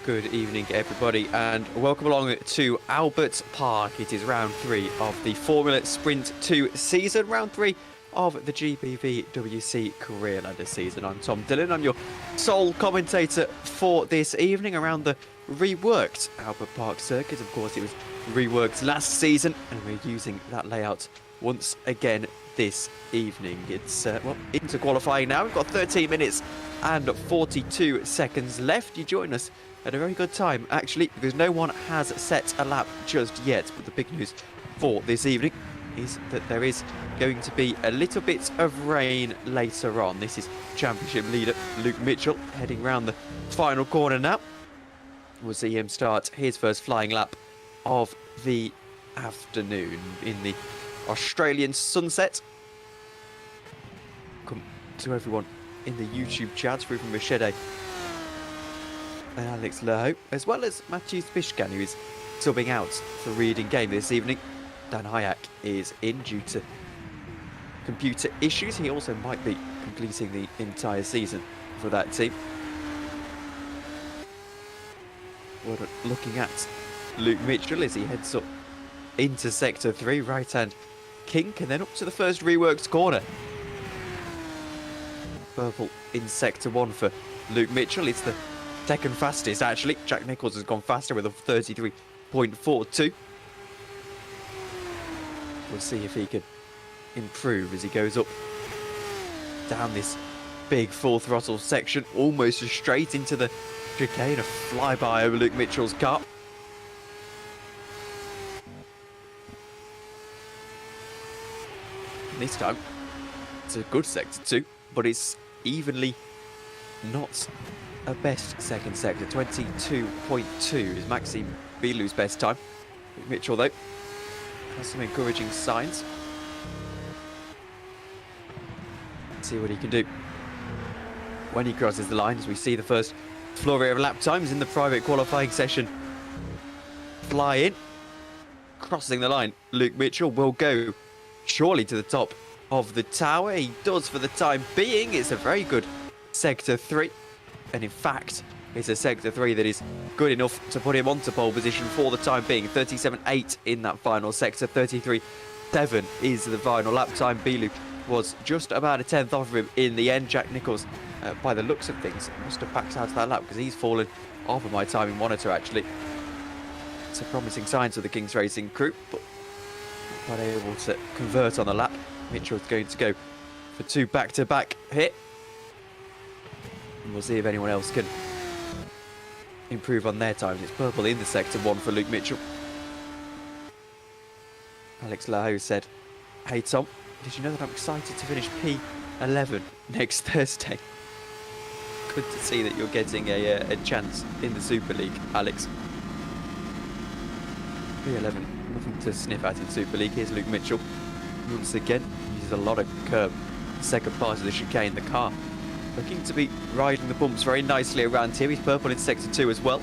Good evening, everybody, and welcome along to Albert Park. It is round 3 of the Formula Sprint 2 season, round 3 of the GPVWC Career Ladder season. I'm Tom Dillon. I'm your sole commentator for this evening around the reworked Albert Park circuit. Of course, it was reworked last season, and we're using that layout once again this evening. It's into qualifying now. We've got 13 minutes and 42 seconds left. You join us at a very good time, actually, because no one has set a lap just yet. But the big news for this evening is that there is going to be a little bit of rain later on. This is championship leader Luke Mitchell heading round the final corner now. We'll see him start his first flying lap of the afternoon in the Australian sunset. Come to everyone in the YouTube chat through from Machete and Alex Leho, as well as Matthew Spishkan, who is subbing out for Reading Game this evening. Dan Hayek is in due to computer issues. He also might be completing the entire season for that team. We're looking at Luke Mitchell as he heads up into Sector 3, right-hand kink, and then up to the first reworked corner. Purple in Sector 1 for Luke Mitchell. It's the second fastest, actually. Jack Nicholls has gone faster with a 33.42. We'll see if he can improve as he goes up down this big full throttle section, almost straight into the chicane. A flyby over Luke Mitchell's car. And this time, it's a good Sector 2, but it's evenly not a best second sector. 22.2 is Maxime Bilou's best time. Luke Mitchell, though, has some encouraging signs. Let's see what he can do when he crosses the line, as we see the first flurry of lap times in the private qualifying session fly in. Crossing the line, Luke Mitchell will go surely to the top of the tower. He does for the time being. It's a very good Sector 3. And in fact, it's a Sector 3 that is good enough to put him onto pole position for the time being. 37.8 in that final sector. 33.7 is the final lap time. Bilou was just about a tenth off of him in the end. Jack Nicholls, by the looks of things, must have backed out of that lap because he's fallen off of my timing monitor, actually. It's a promising sign to the King's Racing crew, but not able to convert on the lap. Mitchell's going to go for two back-to-back here. And we'll see if anyone else can improve on their times. It's purple in the Sector 1 for Luke Mitchell. Alex Laho said, "Hey Tom, did you know that I'm excited to finish P11 next Thursday?" Good to see that you're getting a chance in the Super League, Alex. P11, nothing to sniff at in Super League. Here's Luke Mitchell. Once again, uses a lot of curb. Second part of the chicane, the car looking to be riding the bumps very nicely around here. He's purple in Sector 2 as well.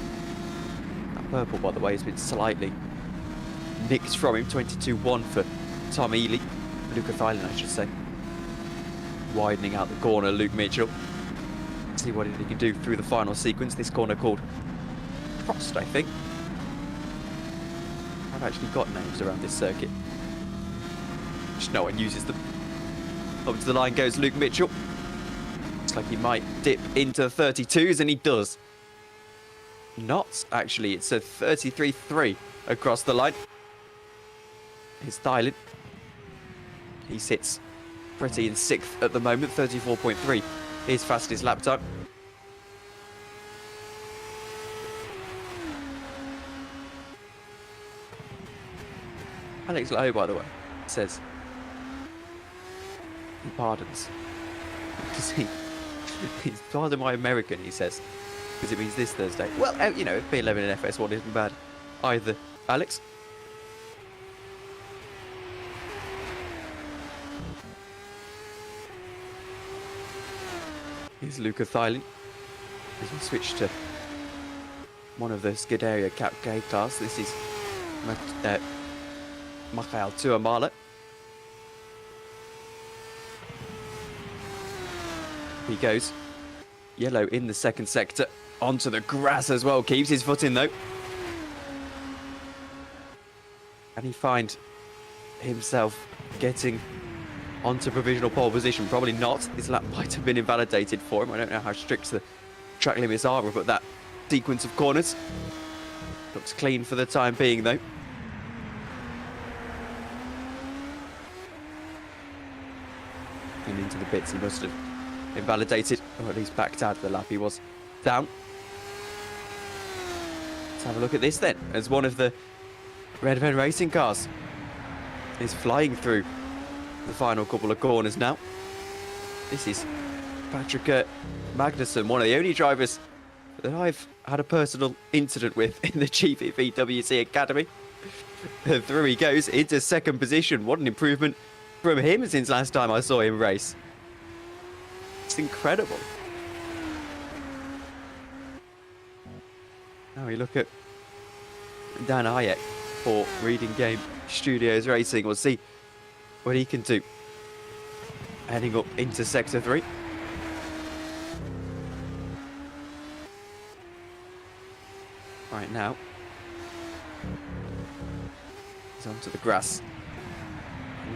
That purple, by the way, has been slightly nicked from him. 22.1 for Tom Ely. Luca Thielen, I should say. Widening out the corner, Luke Mitchell. See what he can do through the final sequence. This corner called Frost, I think. I've actually got names around this circuit. Just no one uses them. Up to the line goes Luke Mitchell. Looks like he might dip into the 32s, and he does. Not, actually. It's a 33.3 across the line. Here's Thielen. He sits pretty in 6th at the moment. 34.3 his fastest lap time. Alex Lowe, by the way, says he pardons. He's pardon my American, he says, because it means this Thursday. Well, you know, P11 and FS1 isn't bad either, Alex. Here's Luca Thielen as we switch to one of the Scuderia Cap K class. This is Michael Tuamala. He goes yellow in the second sector, onto the grass as well. Keeps his foot in though. And he find himself getting onto provisional pole position. Probably not. His lap might have been invalidated for him. I don't know how strict the track limits are, but that sequence of corners looks clean for the time being though. And into the pits, he must have invalidated, or at least backed out of the lap. He was down. Let's have a look at this then, as one of the Red Pen Racing cars is flying through the final couple of corners now. This is Patrick Magnusson, one of the only drivers that I've had a personal incident with in the GPVWC Academy. Through he goes into second position. What an improvement from him since last time I saw him race. It's incredible. Now we look at Dan Hayek for Reading Game Studios Racing. We'll see what he can do. Heading up into Sector 3. Right now, He's onto the grass.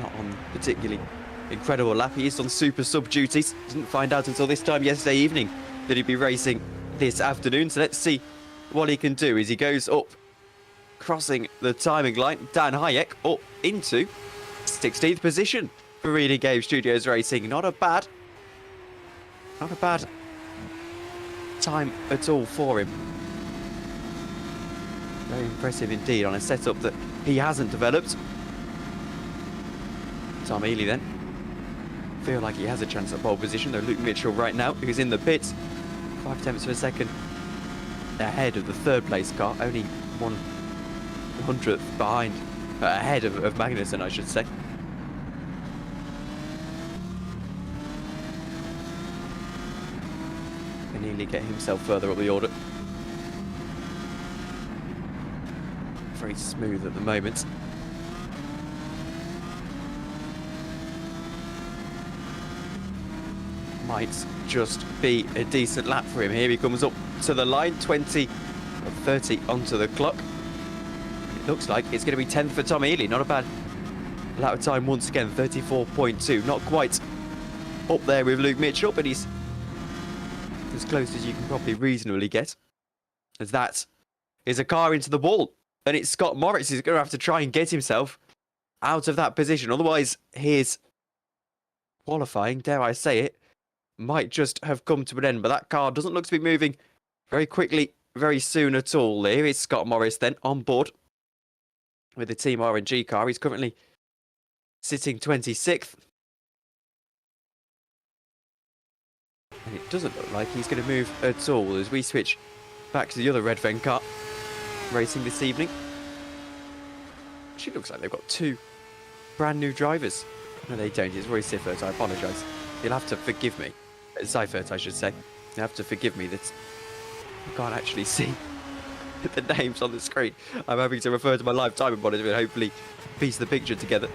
Not on particularly incredible lap. He is on super sub duties. Didn't find out until this time yesterday evening that he'd be racing this afternoon. So let's see what he can do as he goes up, crossing the timing line. Dan Hayek up into 16th position for Reading Game Studios Racing. Not a bad time at all for him. Very impressive indeed on a setup that he hasn't developed. Tom Ely then. Feel like he has a chance at pole position, though Luke Mitchell right now, who's in the pits, 5/10 of a second ahead of the third place car, only 1/100th behind, ahead of Magnussen, I should say. Can Ely get himself further up the order? Very smooth at the moment. Might just be a decent lap for him. Here he comes up to the line, 20 of 30 onto the clock. It looks like it's going to be 10th for Tom Ely. Not a bad lap time once again, 34.2. Not quite up there with Luke Mitchell, but he's as close as you can probably reasonably get. As that is a car into the wall. And it's Scott Morris who's going to have to try and get himself out of that position. Otherwise, his qualifying, dare I say it, might just have come to an end. But that car doesn't look to be moving very quickly, very soon at all. Here is Scott Morris then on board with the Team RNG car. He's currently sitting 26th. And it doesn't look like he's going to move at all as we switch back to the other Red Ven car racing this evening. Actually looks like they've got two brand new drivers. No, they don't. It's Roy Siffert. I apologise. You'll have to forgive me. Seifert, I should say. You have to forgive me that I can't actually see the names on the screen. I'm having to refer to my live timing monitor and hopefully piece the picture together.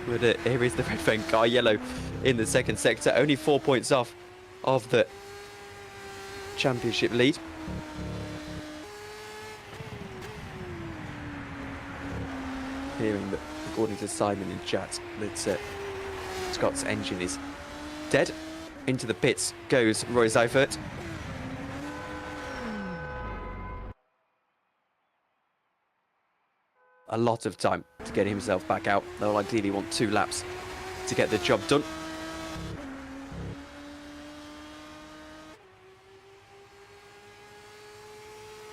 But here is the Red Ven car, yellow in the second sector. Only 4 points off of the championship lead. Hearing that, according to Simon in chat, that Scott's engine is dead. Into the pits goes Roy Seifert. A lot of time to get himself back out. They'll ideally want 2 laps to get the job done.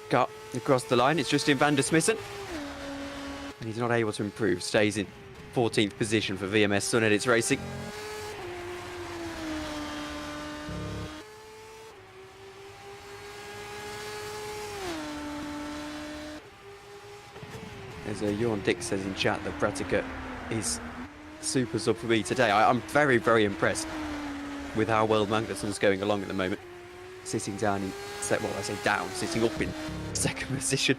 Cut across the line. It's Justin van der Smissen. And he's not able to improve. Stays in 14th position for VMS Sun Edits Racing. As Johan Dick says in chat that Pratica is super sub for me today. I'm very, very impressed with how well Magnussen's going along at the moment. Sitting down in, well, I say down, sitting up in second position.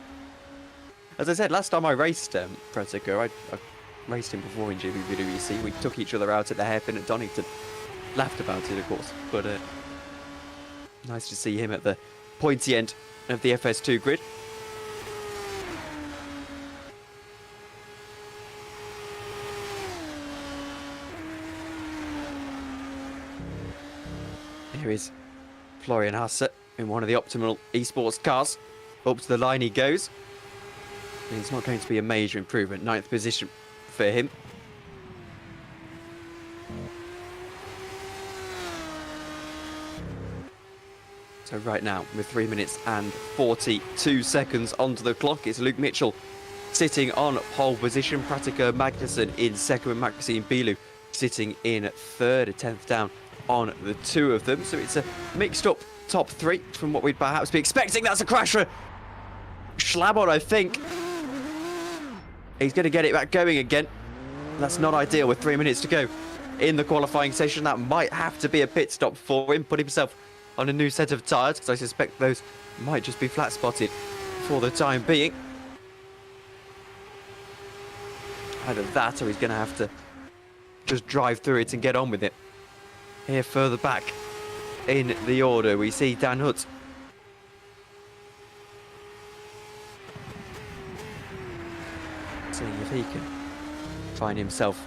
As I said, last time I raced Pratica, I raced him before in GPVWC. We took each other out at the hairpin at Donington. Laughed about it, of course. But nice to see him at the pointy end of the FS2 grid. Here is Florian Hasse in one of the Optimal Esports cars. Up to the line he goes. And it's not going to be a major improvement. 9th position for him. So right now, with 3 minutes and 42 seconds onto the clock, it's Luke Mitchell sitting on pole position. Pratica Magnussen in second, and Maxime Bilou sitting in third, a 10th down on the 2 of them. So it's a mixed up top 3 from what we'd perhaps be expecting. That's a crash for Schlabon, I think. He's going to get it back going again. That's not ideal with 3 minutes to go in the qualifying session. That might have to be a pit stop for him. Put himself on a new set of tyres, because I suspect those might just be flat spotted for the time being. Either that or he's going to have to just drive through it and get on with it. Here further back in the order, we see Dan Hutt. Seeing if he can find himself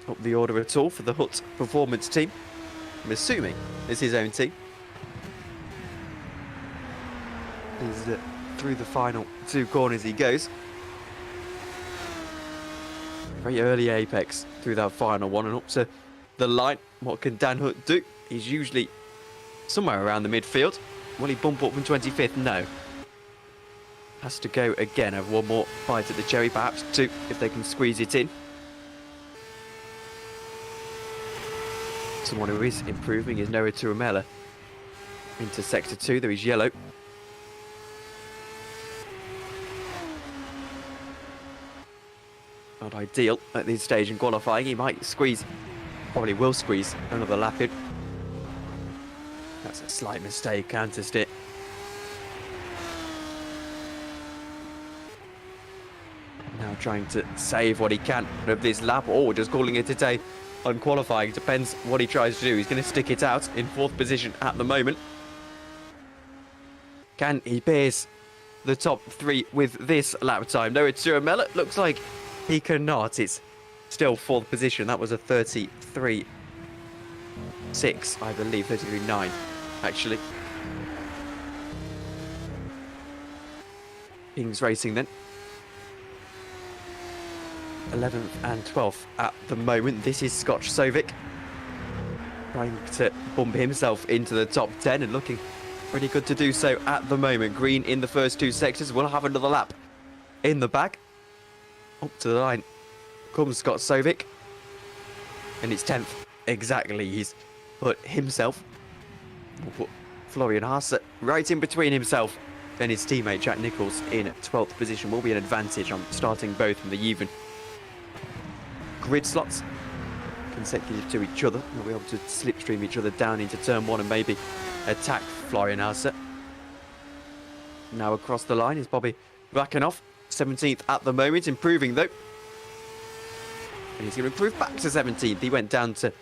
up the order at all for the Hutt performance team. I'm assuming it's his own team. He's through the final 2 corners he goes. Very early apex through that final one and up to the line. What can Dan Hutt do? He's usually somewhere around the midfield. Will he bump up from 25th? No. Has to go again. Have one more bite at the cherry, perhaps 2 if they can squeeze it in. Someone who is improving is Noah Turamela into sector 2. There is yellow. Not ideal at this stage in qualifying. He might squeeze, probably will squeeze another lap in. That's a slight mistake, countered it. Now trying to save what he can of this lap, or just calling it a day on qualifying. Depends what he tries to do. He's going to stick it out in 4th position at the moment. Can he pierce the top 3 with this lap time? No, it's Turamela. Looks like he cannot. It's still 4th position. That was a 33.6, I believe. 33.9, actually. Kings Racing then. 11th and 12th at the moment. This is Scotch Sovic trying to bump himself into the top 10 and looking pretty good to do so at the moment. Green in the first 2 sectors. We'll have another lap in the back. Up to the line comes Scott Sovic, and it's 10th exactly. He's put himself, put Florian Haase right in between himself and his teammate Jack Nichols in 12th position. Will be an advantage on starting both from the even grid slots consecutive to each other. We'll be able to slipstream each other down into turn 1 and maybe attack Florian Haase. Now across the line is Bobby Vakanoff, 17th at the moment, improving though. And he's going to improve back to 17th. He went down to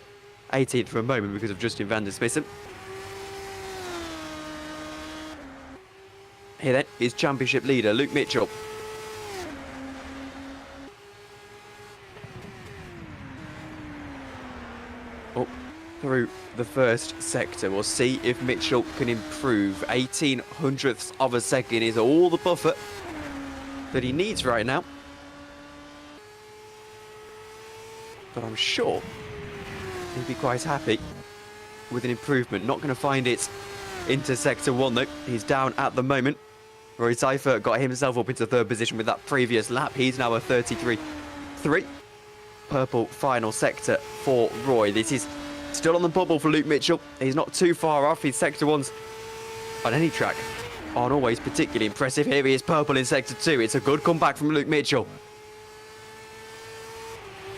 18th for a moment because of Justin van der Smissen. Here then is championship leader Luke Mitchell. Up through the first sector. We'll see if Mitchell can improve. 18 hundredths of a second is all the buffer that he needs right now. But I'm sure he'd be quite happy with an improvement. Not going to find it into sector 1 though. He's down at the moment. Roy Seifert got himself up into 3rd position with that previous lap. He's now a 33.3. Purple final sector for Roy. This is still on the bubble for Luke Mitchell. He's not too far off. His sector 1s on any track aren't always particularly impressive. Here he is, purple in sector 2. It's a good comeback from Luke Mitchell.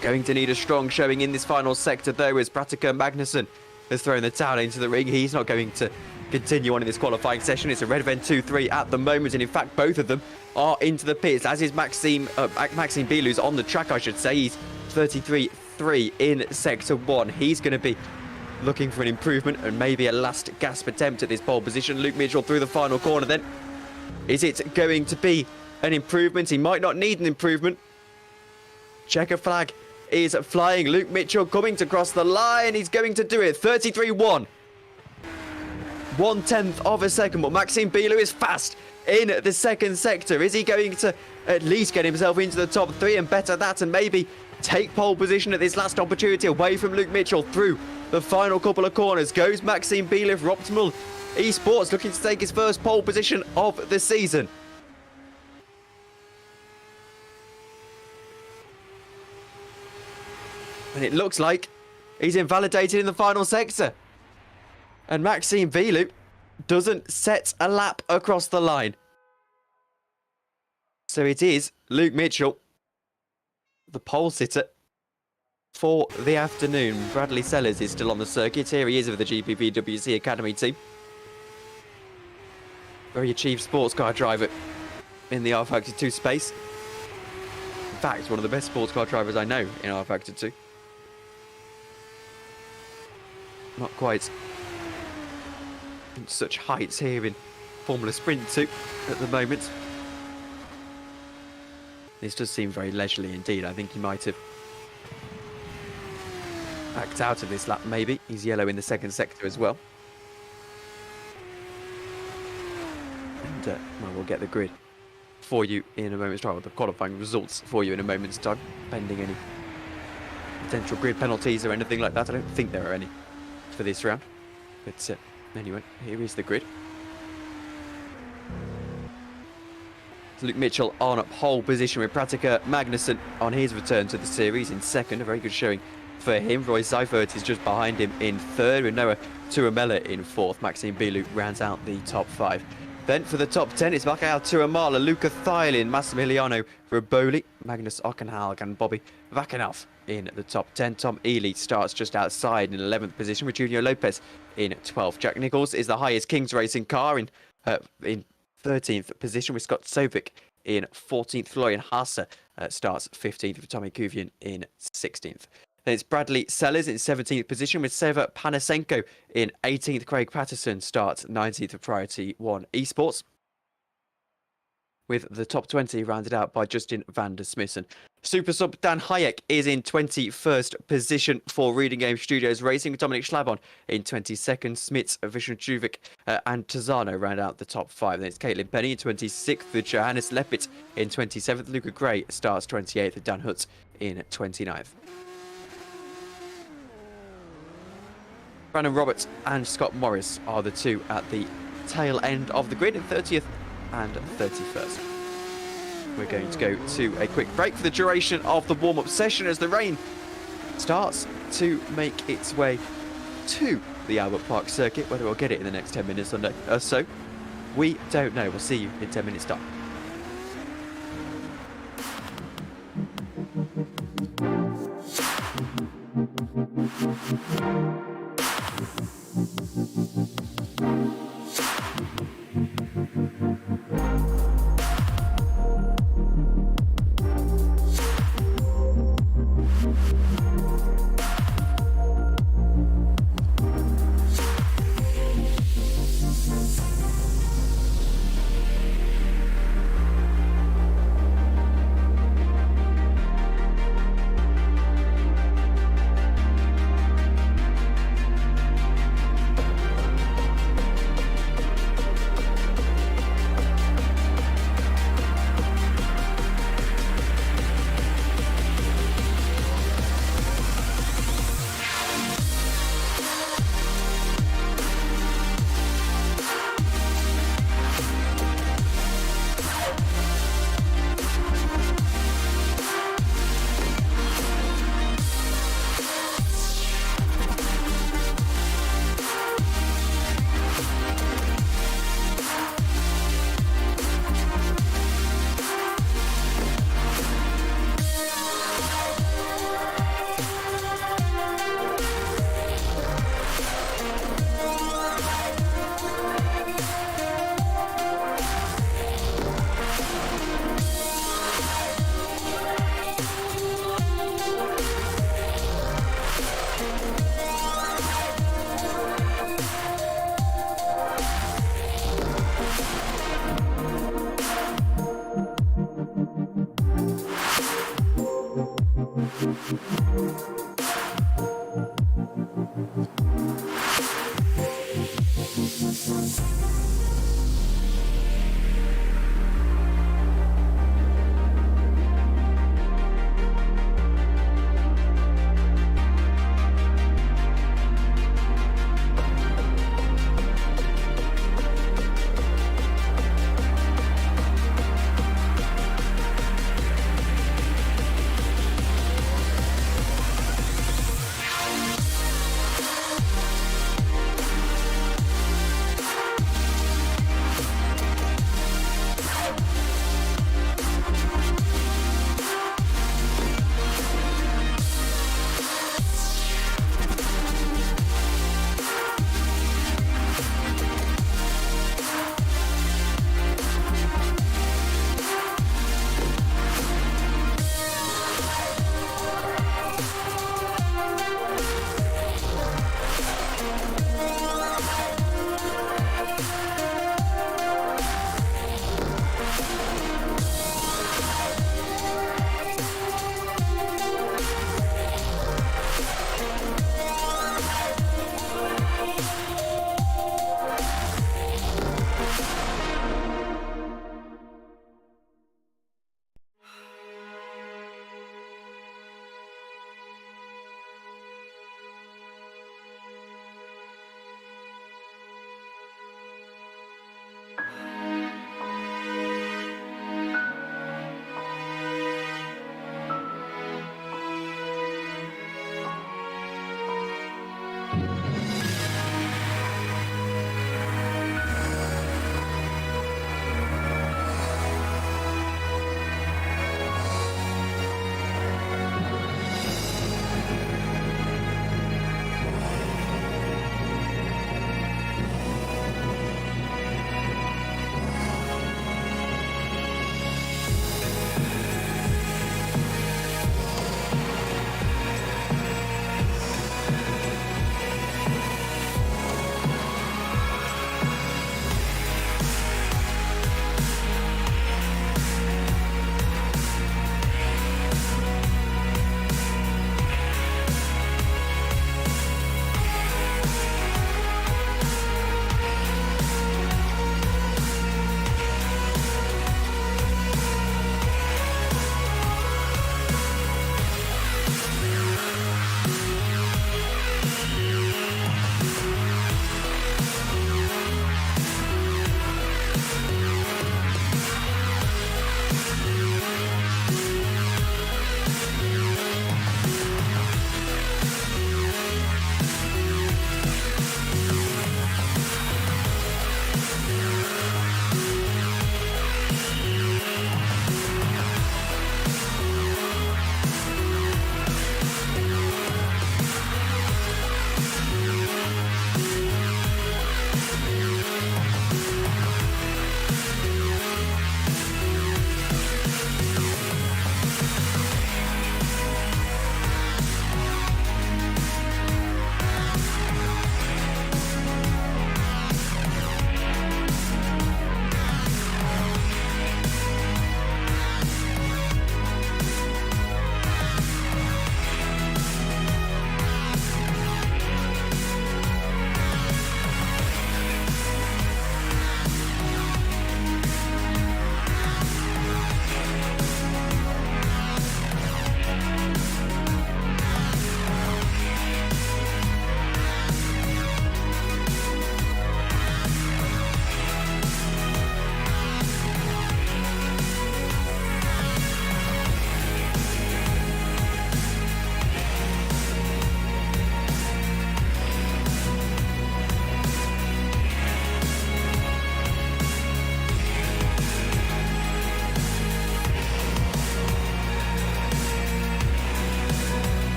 Going to need a strong showing in this final sector though, as Pratica Magnussen has thrown the towel into the ring. He's not going to continue on in this qualifying session. It's a red event 2-3 at the moment, and in fact both of them are into the pits, as is Maxime Bilus on the track, I should say. He's 33.3 in sector 1. He's going to be looking for an improvement and maybe a last gasp attempt at this pole position. Luke Mitchell through the final corner then. Is it going to be an improvement? He might not need an improvement. Checker flag is flying. Luke Mitchell coming to cross the line. He's going to do it. 33.1. 1/10 of a second, but Maxime Bilou is fast in the second sector. Is he going to at least get himself into the top 3 and better that and maybe take pole position at this last opportunity away from Luke Mitchell? Through the final couple of corners goes Maxime Bilou for Optimal Esports, looking to take his first pole position of the season. And it looks like he's invalidated in the final sector. And Maxime Bilou doesn't set a lap across the line. So it is Luke Mitchell, the pole sitter for the afternoon. Bradley Sellers is still on the circuit. Here he is with the GPVWC Academy team. Very achieved sports car driver in the R-Factor 2 space. In fact, one of the best sports car drivers I know in R-Factor 2. Not quite such heights here in Formula Sprint 2 at the moment. This does seem very leisurely indeed. I think he might have backed out of this lap, maybe. He's yellow in the second sector as well. And well, we'll get the grid for you in a moment's time, the qualifying results for you in a moment's time, pending any potential grid penalties or anything like that. I don't think there are any for this round. But anyway, here is the grid. Luke Mitchell on pole position with Pratica Magnussen on his return to the series in second. A very good showing for him. Roy Seifert is just behind him in third, with Noah Tuamela in fourth. Maxime Bilou rounds out the top 5. Then for the top 10, it's Mikael Tuamala, Luca Thielin, Massimiliano Riboli, Magnus Ockenhalg and Bobby Vakanov in the top 10. Tom Ely starts just outside in 11th position with Junior Lopez in 12th. Jack Nichols is the highest Kings Racing car in 13th position with Scott Sovic in 14th. Florian Haase starts 15th with Tommy Kuvian in 16th. Then it's Bradley Sellers in 17th position with Seva Panasenko in 18th. Craig Patterson starts 19th for Priority 1 Esports, with the top 20 rounded out by Justin van der Smissen. Super Sub Dan Hayek is in 21st position for Reading Game Studios Racing, with Dominic Schlabon in 22nd. Smits, Vishnu Juvik and Tazano round out the top 5. Then it's Caitlin Penny in 26th, with Johannes Lepit in 27th. Luca Gray starts 28th, with Dan Hutz in 29th. Brandon Roberts and Scott Morris are the two at the tail end of the grid in 30th and 31st. We're going to go to a quick break for the duration of the warm-up session as the rain starts to make its way to the Albert Park circuit. Whether we'll get it in the next 10 minutes or so, we don't know. We'll see you in 10 minutes' time.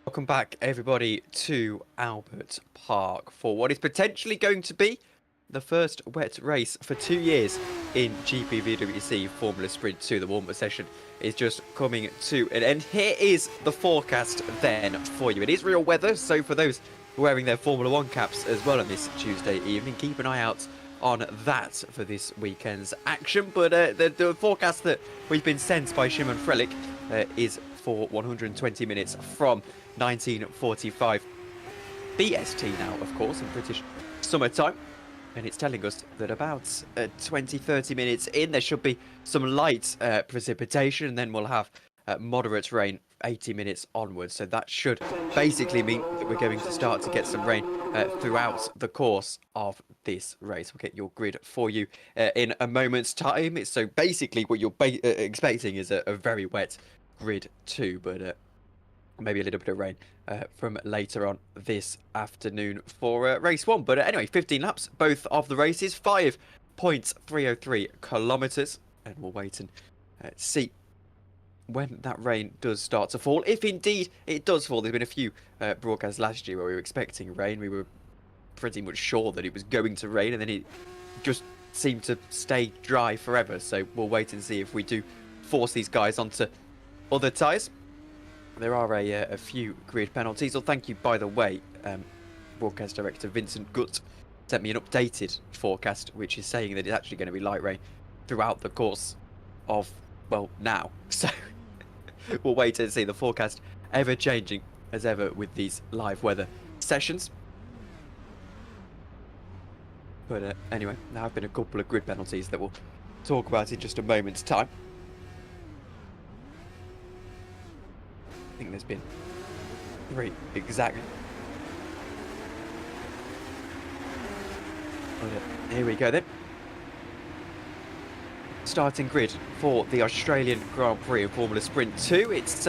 Welcome back, everybody, to Albert Park for what is potentially going to be the first wet race for 2 years in GPVWC Formula Sprint 2. The warm-up session is just coming to an end. Here is the forecast then for you. It is real weather, so for those wearing their Formula 1 caps as well on this Tuesday evening, keep an eye out on that for this weekend's action. But the forecast that we've been sent by Shimon Frelich is for 120 minutes from 1945 BST now, of course, in British summertime. And it's telling us that about 20-30 minutes in, there should be some light precipitation, and then we'll have moderate rain 80 minutes onwards. So that should basically mean that we're going to start to get some rain throughout the course of this race. We'll get your grid for you in a moment's time. So basically what you're expecting is a very wet grid too, but maybe a little bit of rain from later on this afternoon for race 1. But anyway, 15 laps, both of the races, 5.303 kilometers, and we'll wait and see when that rain does start to fall. If indeed it does fall, there's been a few broadcasts last year where we were expecting rain. We were pretty much sure that it was going to rain, and then it just seemed to stay dry forever. So we'll wait and see if we do force these guys onto other tyres. There are a few grid penalties. Well, thank you, by the way. Broadcast director Vincent Gutt sent me an updated forecast, which is saying that it's actually going to be light rain throughout the course of, well, now. So we'll wait and see. The forecast ever changing as ever with these live weather sessions. But anyway, there have been a couple of grid penalties that we'll talk about in just a moment's time. I think there's been 3 exactly. But, here we go then. Starting grid for the Australian Grand Prix of Formula Sprint 2. It's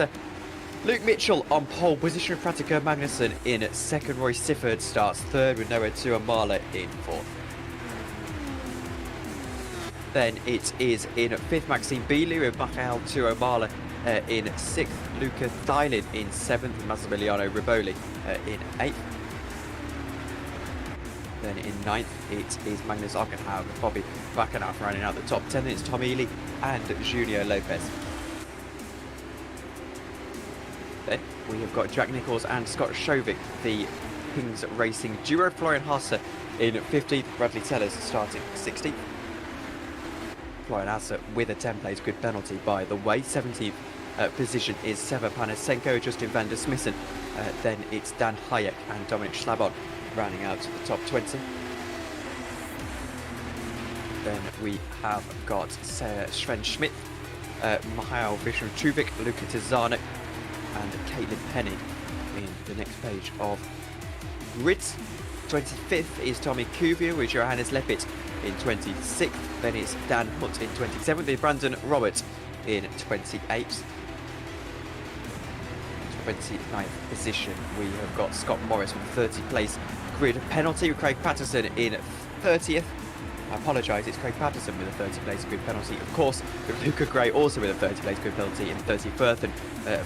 Luke Mitchell on pole position, Pratica Magnussen in second, Roy Sifford starts third with Noah Tuamala in fourth. Then it is in fifth, Maxime Bealey with Michael Tuamala in 6th, Luca Thylin in 7th, Massimiliano Riboli in 8th. Then in 9th, it is Magnus Ockenhauer with Bobby Backenoff rounding out the top 10. Then it's Tom Ely and Junior Lopez. Then we have got Jack Nicholls and Scott Shovik, the Kings Racing duo. Florian Hasse in 15th, Bradley Tellers starting 16th. Florian Hasse with a 10 place grid penalty, by the way. 17th position is Seva Panasenko, Justin van der Smissen. Then it's Dan Hayek and Dominic Schlabon rounding out the top 20. Then we have got Sven Schmidt, Michael Vishnu-Chuvik, Luca Tizano and Caitlin Penny in the next page of grids. 25th is Tommy Cuvier with Johannes Leppit in 26th. Then it's Dan Hutt in 27th, with Brandon Roberts in 28th. 29th position, we have got Scott Morris with a 30 place grid penalty, with Craig Patterson in 30th. I apologise, it's Craig Patterson with a 30 place grid penalty, of course, with Luca Gray also with a 30 place grid penalty in 31st and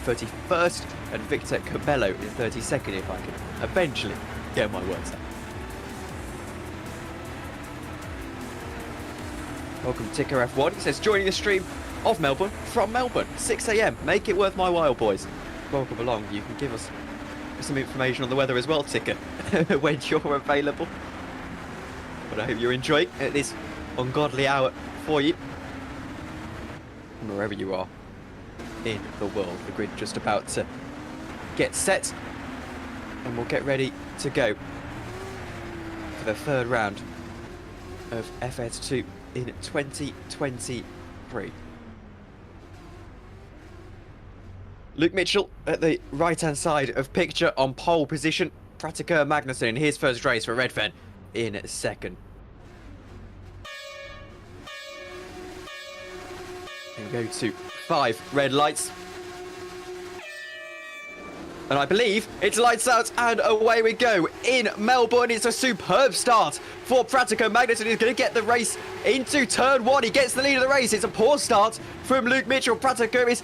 31st, and Victor Cabello in 32nd, if I can eventually get my words out. Welcome Ticker F1. It says joining the stream of Melbourne from Melbourne, 6 AM. Make it worth my while, boys. Welcome along. You can give us some information on the weather as well, Ticker, when you're available. But I hope you're enjoying at this ungodly hour for you, wherever you are in the world. The grid just about to get set, and we'll get ready to go for the third round of FS2 in 2023. Luke Mitchell at the right-hand side of picture on pole position. Pratica Magnussen in his first race for Redfern in second. And we go to 5 red lights. And I believe it's lights out and away we go. In Melbourne, it's a superb start for Pratica Magnussen. He's going to get the race into turn 1. He gets the lead of the race. It's a poor start from Luke Mitchell. Pratica is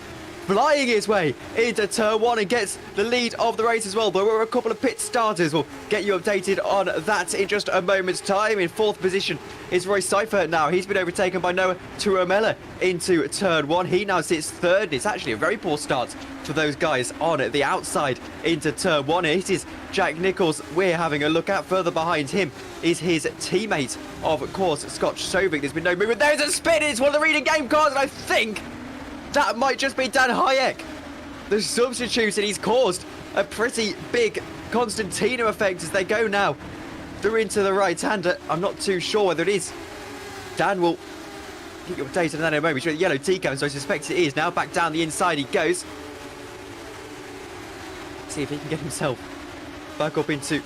flying his way into turn 1 and gets the lead of the race as well. But we're a couple of pit starters. We'll get you updated on that in just a moment's time. In 4th position is Roy Seifert now. He's been overtaken by Noah Tuomela into turn 1. He now sits 3rd. It's actually a very poor start for those guys on the outside into turn 1. It is Jack Nichols we're having a look at. Further behind him is his teammate, of course, Scott Sovik. There's been no movement. There's a spin. It's one of the reading game cars, and I think that might just be Dan Hayek, the substitute, and he's caused a pretty big Constantino effect as they go now through into the right-hander. I'm not too sure whether it is. Dan will keep you updated on that in a moment. He's got the yellow T-cam, so I suspect it is. Now back down the inside he goes. See if he can get himself back up into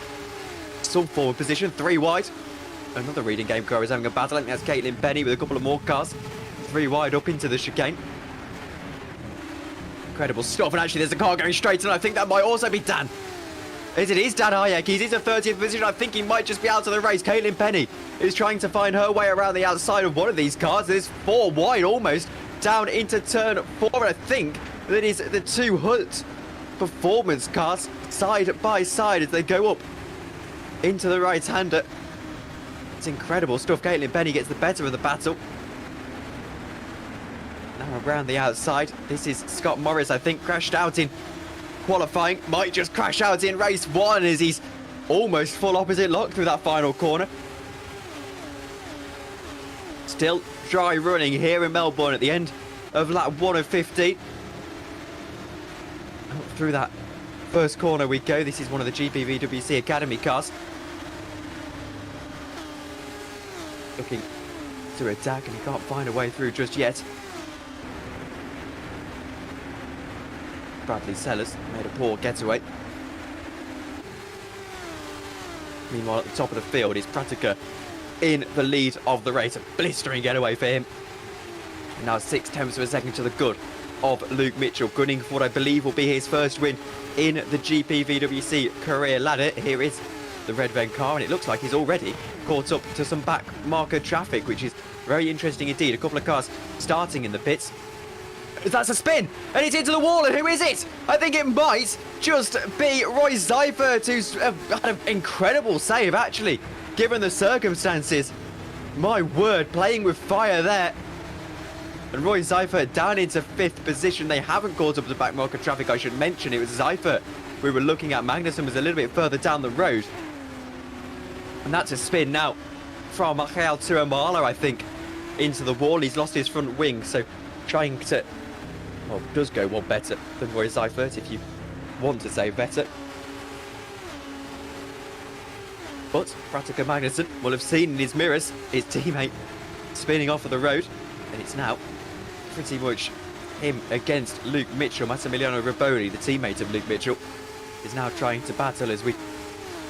some forward position. 3 wide. Another reading game car is having a battle. I think that's Caitlin Penny with a couple of more cars. 3 wide up into the chicane. Incredible stuff, and actually there's a car going straight, and I think that might also be Dan. As it is Dan Hayek, he's in 30th position. I think he might just be out of the race. Caitlin Penny is trying to find her way around the outside of one of these cars. There's 4 wide almost down into turn 4, and I think that is the 2 Hut performance cars side by side as they go up into the right-hander. It's incredible stuff. Caitlin Penny gets the better of the battle. Now around the outside, this is Scott Morris, I think, crashed out in qualifying. Might just crash out in race 1 as he's almost full opposite lock through that final corner. Still dry running here in Melbourne at the end of lap 1 of 15. Up through that first corner we go. This is one of the GPVWC Academy cars. Looking to attack, and he can't find a way through just yet. Bradley Sellers made a poor getaway. Meanwhile, at the top of the field is Pratica in the lead of the race. A blistering getaway for him. And now 6/10 of a second to the good of Luke Mitchell, gunning for what I believe will be his first win in the GPVWC career ladder. Here is the red van car, and it looks like he's already caught up to some back marker traffic, which is very interesting indeed. A couple of cars starting in the pits. That's a spin, and it's into the wall, and who is it? I think it might just be Roy Seifert, who's had an incredible save, actually, given the circumstances. My word, playing with fire there. And Roy Seifert down into 5th position. They haven't caught up to back marker traffic, I should mention. It was Seifert we were looking at. Magnussen was a little bit further down the road. And that's a spin now from Michael Tuomala, I think, into the wall. He's lost his front wing, so trying to... well, does go one better than Roy Seifert, if you want to say better. But Pratica Magnussen will have seen in his mirrors his teammate spinning off of the road, and it's now pretty much him against Luke Mitchell. Massimiliano Raboni, the teammate of Luke Mitchell, is now trying to battle as we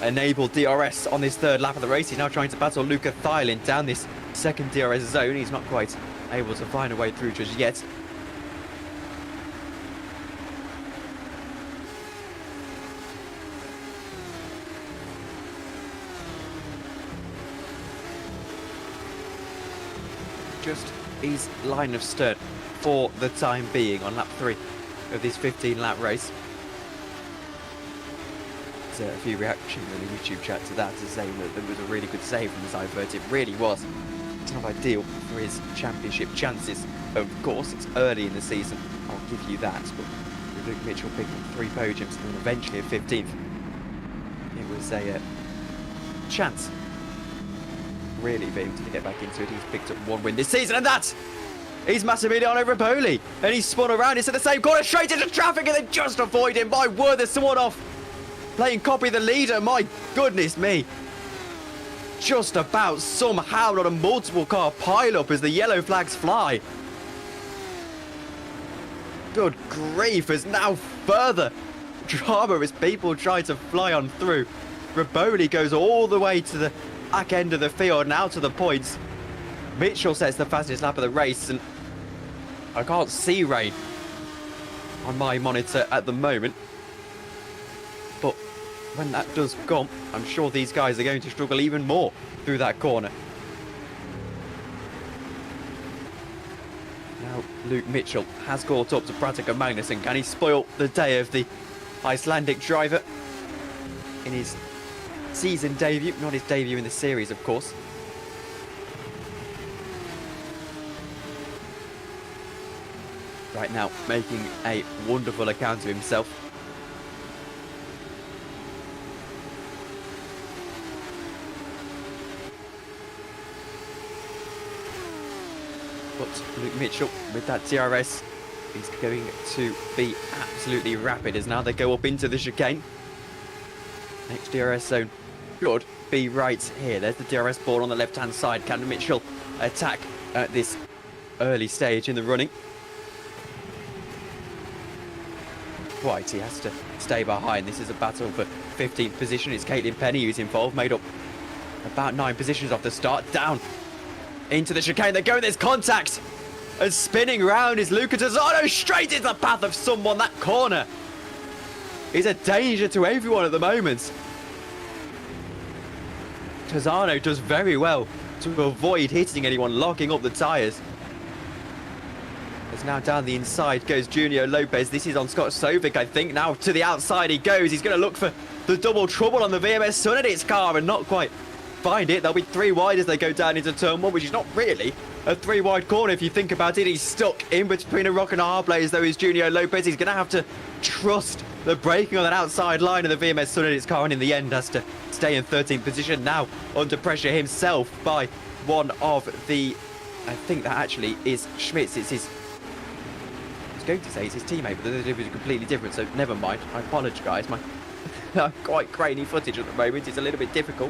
enable DRS on this 3rd lap of the race. He's now trying to battle Luca Thylin down this 2nd DRS zone. He's not quite able to find a way through just yet. Just his line of stern for the time being on lap 3 of this 15-lap race. There's a few reactions in the YouTube chat to that, to saying that there was a really good save from Seifert. It really was. It's not ideal for his championship chances. Of course, it's early in the season, I'll give you that, but with Luke Mitchell picking up 3 podiums and eventually a 15th, it was a chance really for him to get back into it. He's picked up 1 win this season, and that is Massimiliano Raboni. And he's spun around, it's at the same corner, straight into traffic, and they just avoid him. My word, there's someone off playing copy the leader. My goodness me. Just about somehow not a multiple car pile-up as the yellow flags fly. Good grief, there's now further drama as people try to fly on through. Raboni goes all the way to the back end of the field, now to the points. Mitchell sets the fastest lap of the race, and I can't see rain on my monitor at the moment. But when that does come, I'm sure these guys are going to struggle even more through that corner. Now, Luke Mitchell has caught up to Pratiker Magnussen. Can he spoil the day of the Icelandic driver in his season debut? Not his debut in the series, of course. Right now, making a wonderful account of himself. But Luke Mitchell, with that DRS, is going to be absolutely rapid as now they go up into the chicane. Next DRS zone should be right here. There's the DRS board on the left-hand side. Can Mitchell attack at this early stage in the running? Quite, he has to stay behind. This is a battle for 15th position. It's Caitlin Penny who's involved, made up about 9 positions off the start. Down into the chicane they go. There's contact, and spinning round is Luca Tozzano, straight into the path of someone. That corner is a danger to everyone at the moment. Tozzano does very well to avoid hitting anyone, locking up the tyres. As now down the inside goes Junior Lopez. This is on Scott Sovic, I think. Now to the outside he goes. He's going to look for the double trouble on the VMS Sunedit's car and not quite find it. There'll be 3 wide as they go down into turn 1, which is not really a 3 wide corner if you think about it. He's stuck in between a rock and a hard place, though, is Junior Lopez. He's going to have to trust the braking on that outside line of the VMS Sunedit's car, and in the end has to stay in 13th position. Now under pressure himself by one of the, I think that actually is Schmitz. It's his, going to say it's his teammate, but the delivery is completely different, so never mind. I apologise. My quite grainy footage at the moment. It's a little bit difficult.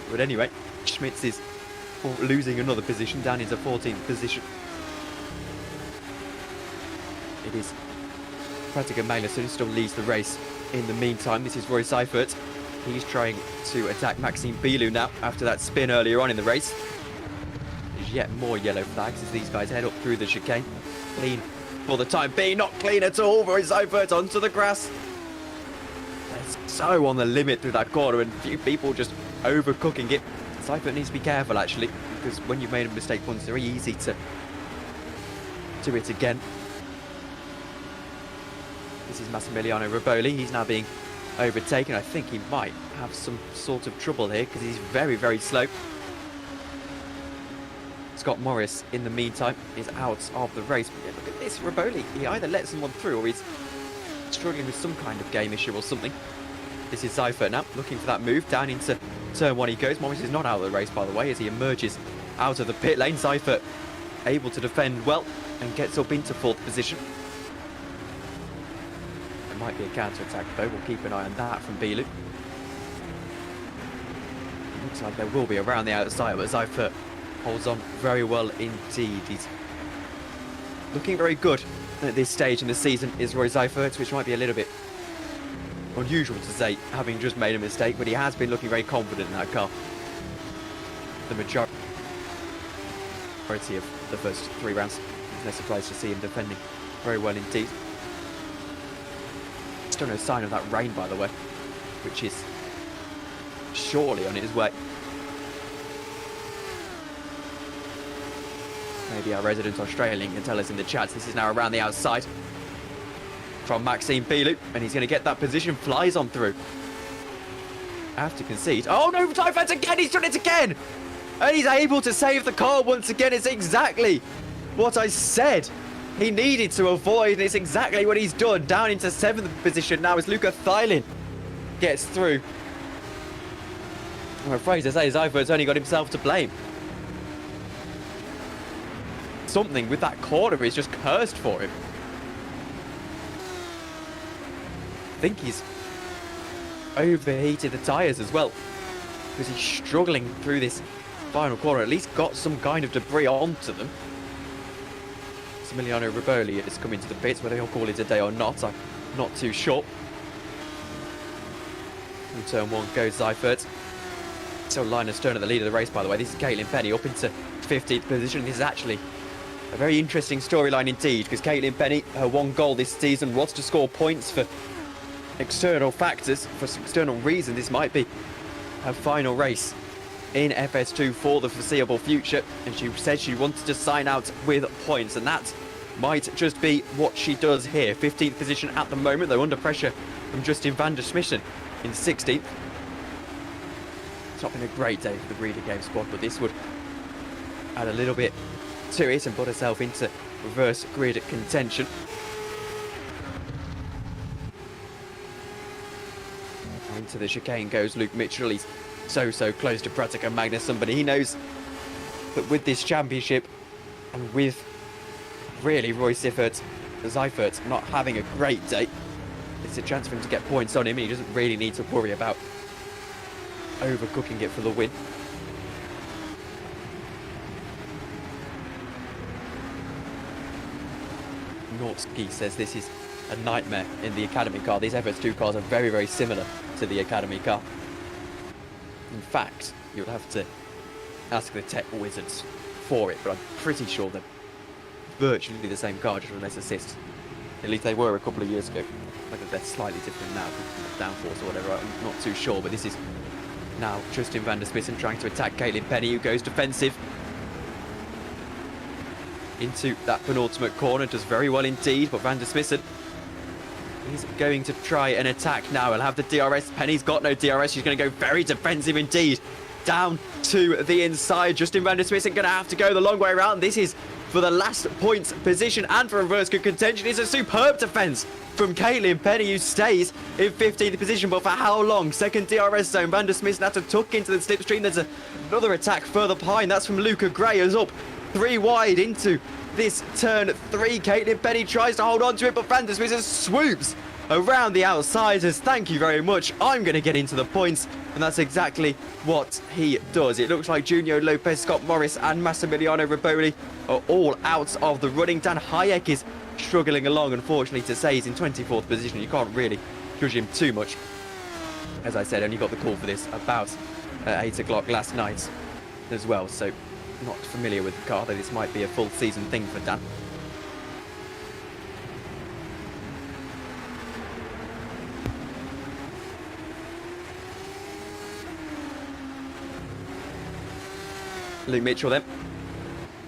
But anyway, Schmitz is losing another position down into 14th position. It is Pratiker Magnussen who still leads the race. In the meantime, this is Roy Seifert. He's trying to attack Maxime Bilou now after that spin earlier on in the race. There's yet more yellow flags as these guys head up through the chicane. Clean for the time being, not clean at all. Roy Seifert onto the grass. It's so on the limit through that corner, and a few people just overcooking it. Seifert needs to be careful actually, because when you've made a mistake once, it's very easy to do it again. This is Massimiliano Riboli. He's now being overtaken. I think he might have some sort of trouble here because he's very, very slow. Scott Morris, in the meantime, is out of the race. But yeah, look at this, Riboli. He either lets someone through or he's struggling with some kind of game issue or something. This is Seifert now, looking for that move. Down into turn 1 he goes. Morris is not out of the race, by the way, as he emerges out of the pit lane. Seifert able to defend well and gets up into 4th position. There might be a counter-attack, though. We'll keep an eye on that from Bilou. Looks like there will be around the outside, but Seifert holds on very well indeed. He's looking very good at this stage in the season, is Roy Seifert, which might be a little bit unusual to say, having just made a mistake, but he has been looking very confident in that car. The majority of the first 3 rounds. No surprise to see him defending very well indeed. Still no sign of that rain, by the way, which is surely on its way. Maybe our resident Australian can tell us in the chat. This is now around the outside from Maxime Bilou, and he's going to get that position. Flies on through. I have to concede. Oh no, Seifert again! He's done it again! And he's able to save the car once again. It's exactly what I said he needed to avoid, and it's exactly what he's done. Down into 7th position now as Luca Thylin gets through. I'm afraid to say Seifert's only got himself to blame. Something with that corner is just cursed for him. I think he's overheated the tyres as well, because he's struggling through this final corner. At least got some kind of debris onto them. Emiliano Riboli is coming to the pits, whether he'll call it a day or not, I'm not too sure. From turn 1 goes Seifert. Still line astern at the lead of the race, by the way. This is Caitlin Penny up into 15th position. This is actually a very interesting storyline indeed, because Caitlin Penny, her 1 goal this season was to score points for external factors, for some external reason. This might be her final race in FS2 for the foreseeable future, and she said she wanted to sign out with points, and that might just be what she does here. 15th position at the moment, though under pressure from Justin van der Smissen in 16th. It's not been a great day for the Breeder Game squad, but this would add a little bit to it and put herself into reverse grid contention. Into the chicane goes Luke Mitchell. He's so close to Pratica Magnusson, but he knows that with this championship and with really Roy Seifert not having a great day, it's a chance for him to get points on him, and he doesn't really need to worry about overcooking it for the win. Norski says this is a nightmare in the Academy car. These FS2 cars are very similar to the Academy car. In fact, you would have to ask the tech wizards for it, but I'm pretty sure they're virtually the same car, just with less assist. At least they were a couple of years ago. Like they're slightly different now, downforce or whatever, I'm not too sure, but this is now Justin van der Smissen trying to attack Caitlin Penny, who goes defensive into that penultimate corner, does very well indeed, but van der Smissen is going to try an attack now. He'll have the DRS. Penny's got no DRS. She's going to go very defensive indeed. Down to the inside. Justin van der Smissen going to have to go the long way around. This is for the last points position and for reverse good contention. It's a superb defense from Caitlin Penny, who stays in 15th position, but for how long? Second DRS zone. Van der Smissen had to tuck into the slipstream. There's another attack further behind. That's from Luca Gray, who's up 3 wide into this turn 3. Caitlin Penny tries to hold on to it, but Van der Smissen swoops around the outsiders. Thank you very much. I'm going to get into the points, and that's exactly what he does. It looks like Junior Lopez, Scott Morris, and Massimiliano Riboli are all out of the running. Dan Hayek is struggling along, unfortunately to say. He's in 24th position. You can't really judge him too much. As I said, only got the call for this about 8 o'clock last night as well, so not familiar with the car, though this might be a full season thing for Dan. Luke Mitchell then,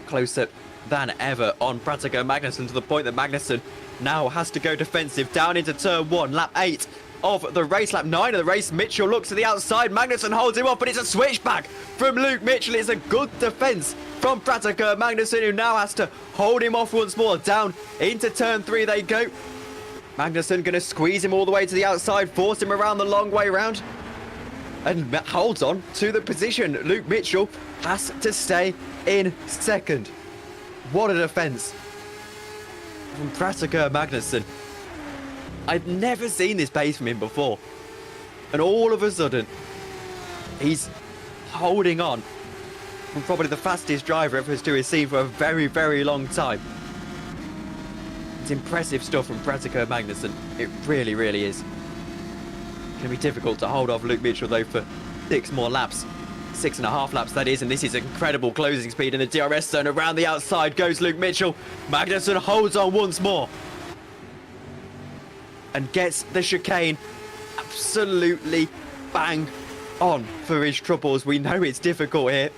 closer than ever on Pratica Magnusson, to the point that Magnusson now has to go defensive down into turn 1, lap 8 of the race, lap 9 of the race. Mitchell looks to the outside, Magnusson holds him off, but it's a switchback from Luke Mitchell. It's a good defence from Pratica Magnusson, who now has to hold him off once more. Down into turn 3 they go. Magnusson going to squeeze him all the way to the outside, force him around the long way round, and holds on to the position. Luke Mitchell has to stay in second. What a defence from Pratica Magnusson. I've never seen this pace from him before, and all of a sudden he's holding on from probably the fastest driver FS2 has seen for a very long time. It's impressive stuff from Pratica Magnusson. It really is. It's going to be difficult to hold off Luke Mitchell though for 6 more laps. 6.5 laps that is, and this is incredible closing speed in the DRS zone. Around the outside goes Luke Mitchell. Magnusson holds on once more and gets the chicane absolutely bang on for his troubles. We know it's difficult here.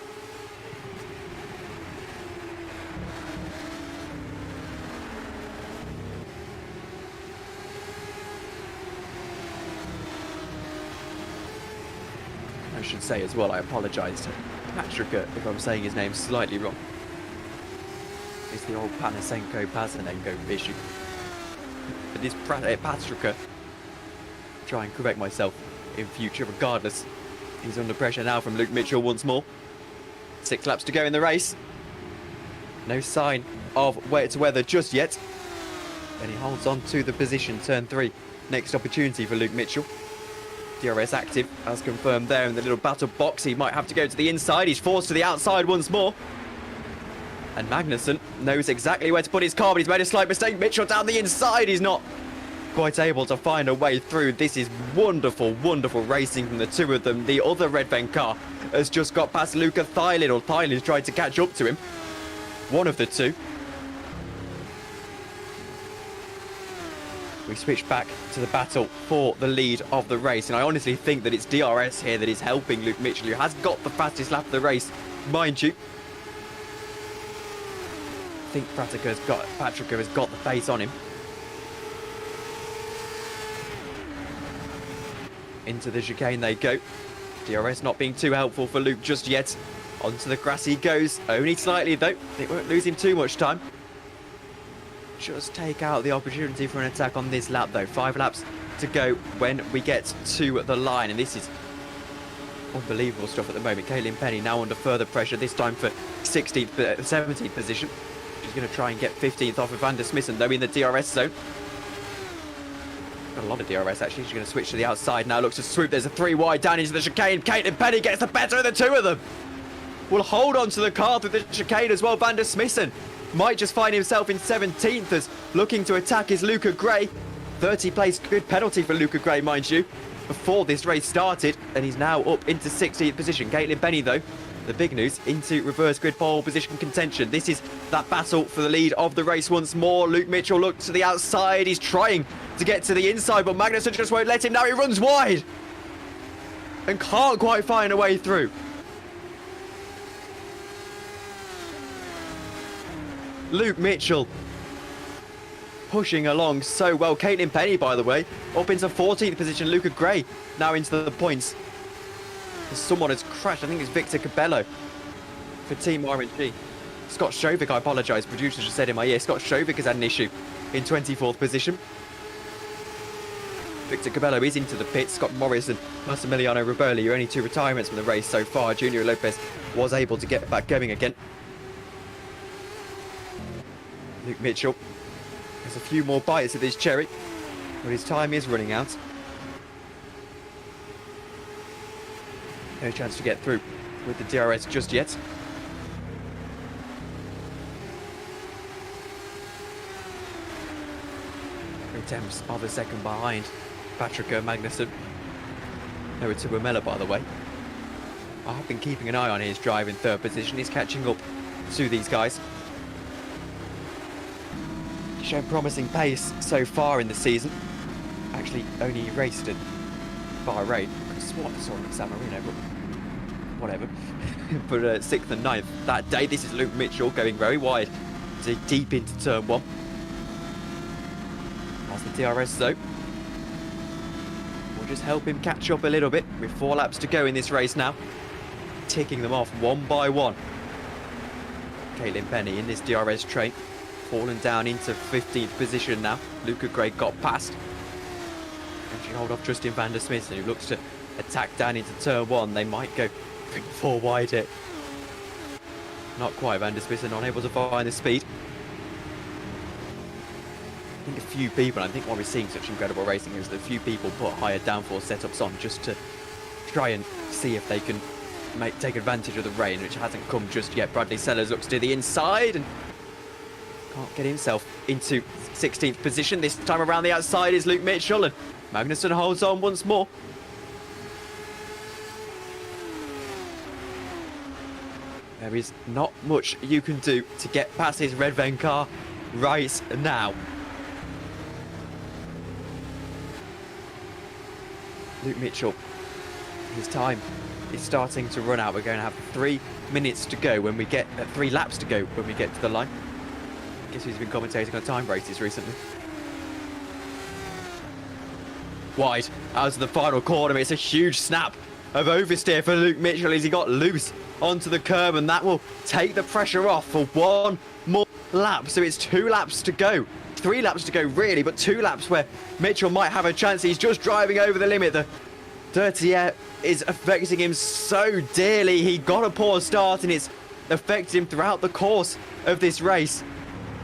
I should say as well, I apologise to Patrika if I'm saying his name slightly wrong. It's the old Panasenko-Pazanenko issue. But this Patrika, try and correct myself in future regardless. He's under pressure now from Luke Mitchell once more. 6 laps to go in the race. No sign of wet weather just yet. And he holds on to the position, turn 3. Next opportunity for Luke Mitchell. DRS active, as confirmed there in the little battle box. He might have to go to the inside. He's forced to the outside once more. And Magnusson knows exactly where to put his car, but he's made a slight mistake. Mitchell down the inside. He's not quite able to find a way through. This is wonderful racing from the two of them. The other Red Ven car has just got past Luca Thylin, or Thylin's tried to catch up to him. One of the two. We switch back to the battle for the lead of the race. And I honestly think that it's DRS here that is helping Luke Mitchell, who has got the fastest lap of the race, mind you. I think Patrick has got the pace on him. Into the chicane they go. DRS not being too helpful for Luke just yet. Onto the grass he goes. Only slightly though. It won't lose him too much time. Just take out the opportunity for an attack on this lap though. 5 laps to go when we get to the line. And this is unbelievable stuff at the moment. Caitlin Penny now under further pressure. This time for 17th position. She's going to try and get 15th off of Van der Smissen though in the DRS zone. Got a lot of DRS actually. She's going to switch to the outside now. Looks to swoop. There's a 3 wide down into the chicane. Caitlin Penny gets the better of the two of them. Will hold on to the car through the chicane as well. Van der Smissen might just find himself in 17th as looking to attack is Luca Gray. 30 place good penalty for Luca Gray, mind you, before this race started. And he's now up into 16th position. Caitlin Penny, though, the big news, into reverse grid pole position contention. This is that battle for the lead of the race once more. Luke Mitchell looks to the outside. He's trying to get to the inside, but Magnusson just won't let him. Now he runs wide and can't quite find a way through. Luke Mitchell pushing along so well. Caitlin Penny, by the way, up into 14th position. Luca Gray now into the points. Someone has crashed. I think it's Victor Cabello for Team RNG. Scott Shovik, I apologise. Producer just said in my ear. Scott Shovik has had an issue in 24th position. Victor Cabello is into the pits. Scott Morris and Massimiliano Roberli are only 2 retirements from the race so far. Junior Lopez was able to get back going again. Luke Mitchell has a few more bites of his cherry, but his time is running out. No chance to get through with the DRS just yet. Attempts of a second behind Patricia Magnusson. Over to Wamela, by the way. I have been keeping an eye on his drive in 3rd position. He's catching up to these guys. Shown promising pace so far in the season. Actually only raced at Bahrain. I swore I saw him at San Marino, but whatever. But 6th and 9th that day. This is Luke Mitchell going very wide to deep into turn 1. That's the DRS though. We'll just help him catch up a little bit with 4 laps to go in this race now. Ticking them off one by one. Caitlin Penny in this DRS train. Fallen down into 15th position now. Luca Gray got past. And she hold off Justin Van der Smissen, who looks to attack down into turn 1. They might go 4 wide here. Not quite. Van der Smissen unable to find the speed. I think a few people, I think why we're seeing such incredible racing is that a few people put higher downforce setups on just to try and see if they can take advantage of the rain, which hasn't come just yet. Bradley Sellers looks to the inside and can't get himself into 16th position. This time around the outside is Luke Mitchell, and Magnusson holds on once more. There is not much you can do to get past his red van car right now. Luke Mitchell, his time is starting to run out. We're going to have 3 minutes to go when we get 3 laps to go when we get to the line. Guess who's been commentating on time races recently? Wide out of the final corner. It's a huge snap of oversteer for Luke Mitchell as he got loose onto the curb, and that will take the pressure off for 1 more lap. So it's 2 laps to go. 3 laps to go really, but 2 laps where Mitchell might have a chance. He's just driving over the limit. The dirty air is affecting him so dearly. He got a poor start and it's affected him throughout the course of this race.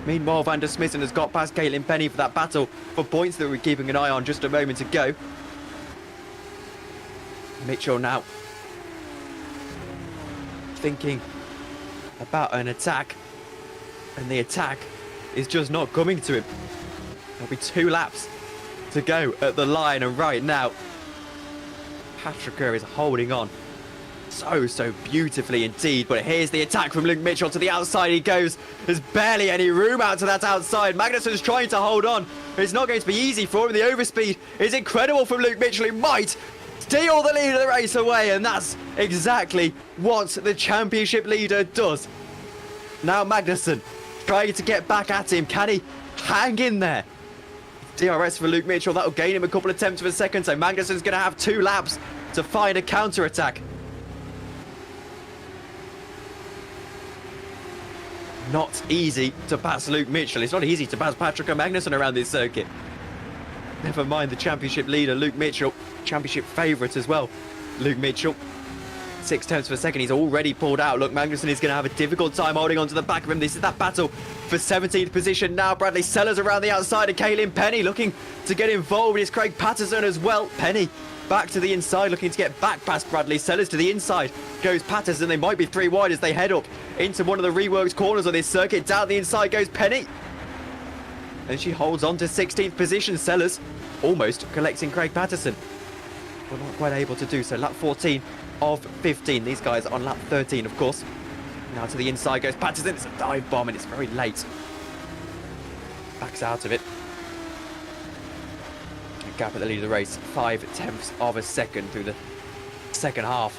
Meanwhile, Van der Smissen has got past Caitlin Penny for that battle for points that we're keeping an eye on just a moment ago. Mitchell now thinking about an attack, and the attack is just not coming to him. There'll be 2 laps to go at the line, and right now Patricia is holding on so beautifully indeed. But here's the attack from Luke Mitchell. To the outside he goes. There's barely any room out to that outside. Magnusson's trying to hold on, It's not going to be easy for him. The overspeed is incredible from Luke Mitchell, who might steal the lead of the race away, and that's exactly what the championship leader does. Now Magnusson trying to get back at him. Can he hang in there? DRS for Luke Mitchell. That'll gain him a couple of tenths of a second, so Magnusson's going to have 2 laps to find a counter-attack. Not easy to pass Luke Mitchell. It's not easy to pass Patrick Magnussen around this circuit. Never mind the championship leader, Luke Mitchell. Championship favourite as well. Luke Mitchell, 6 tenths of a second. He's already pulled out. Look, Magnussen is going to have a difficult time holding on to the back of him. This is that battle for 17th position now. Bradley Sellers around the outside of Kaylin Penny looking to get involved. It's Craig Patterson as well. Penny back to the inside, looking to get back past Bradley Sellers. To the inside goes Patterson. They might be 3 wide as they head up into one of the reworked corners of this circuit. Down the inside goes Penny. And she holds on to 16th position. Sellers almost collecting Craig Patterson. We're not quite able to do so. Lap 14 of 15. These guys on lap 13, of course. Now to the inside goes Patterson. It's a dive bomb and it's very late. Backs out of it. Gap at the lead of the race, 5 tenths of a second through the second half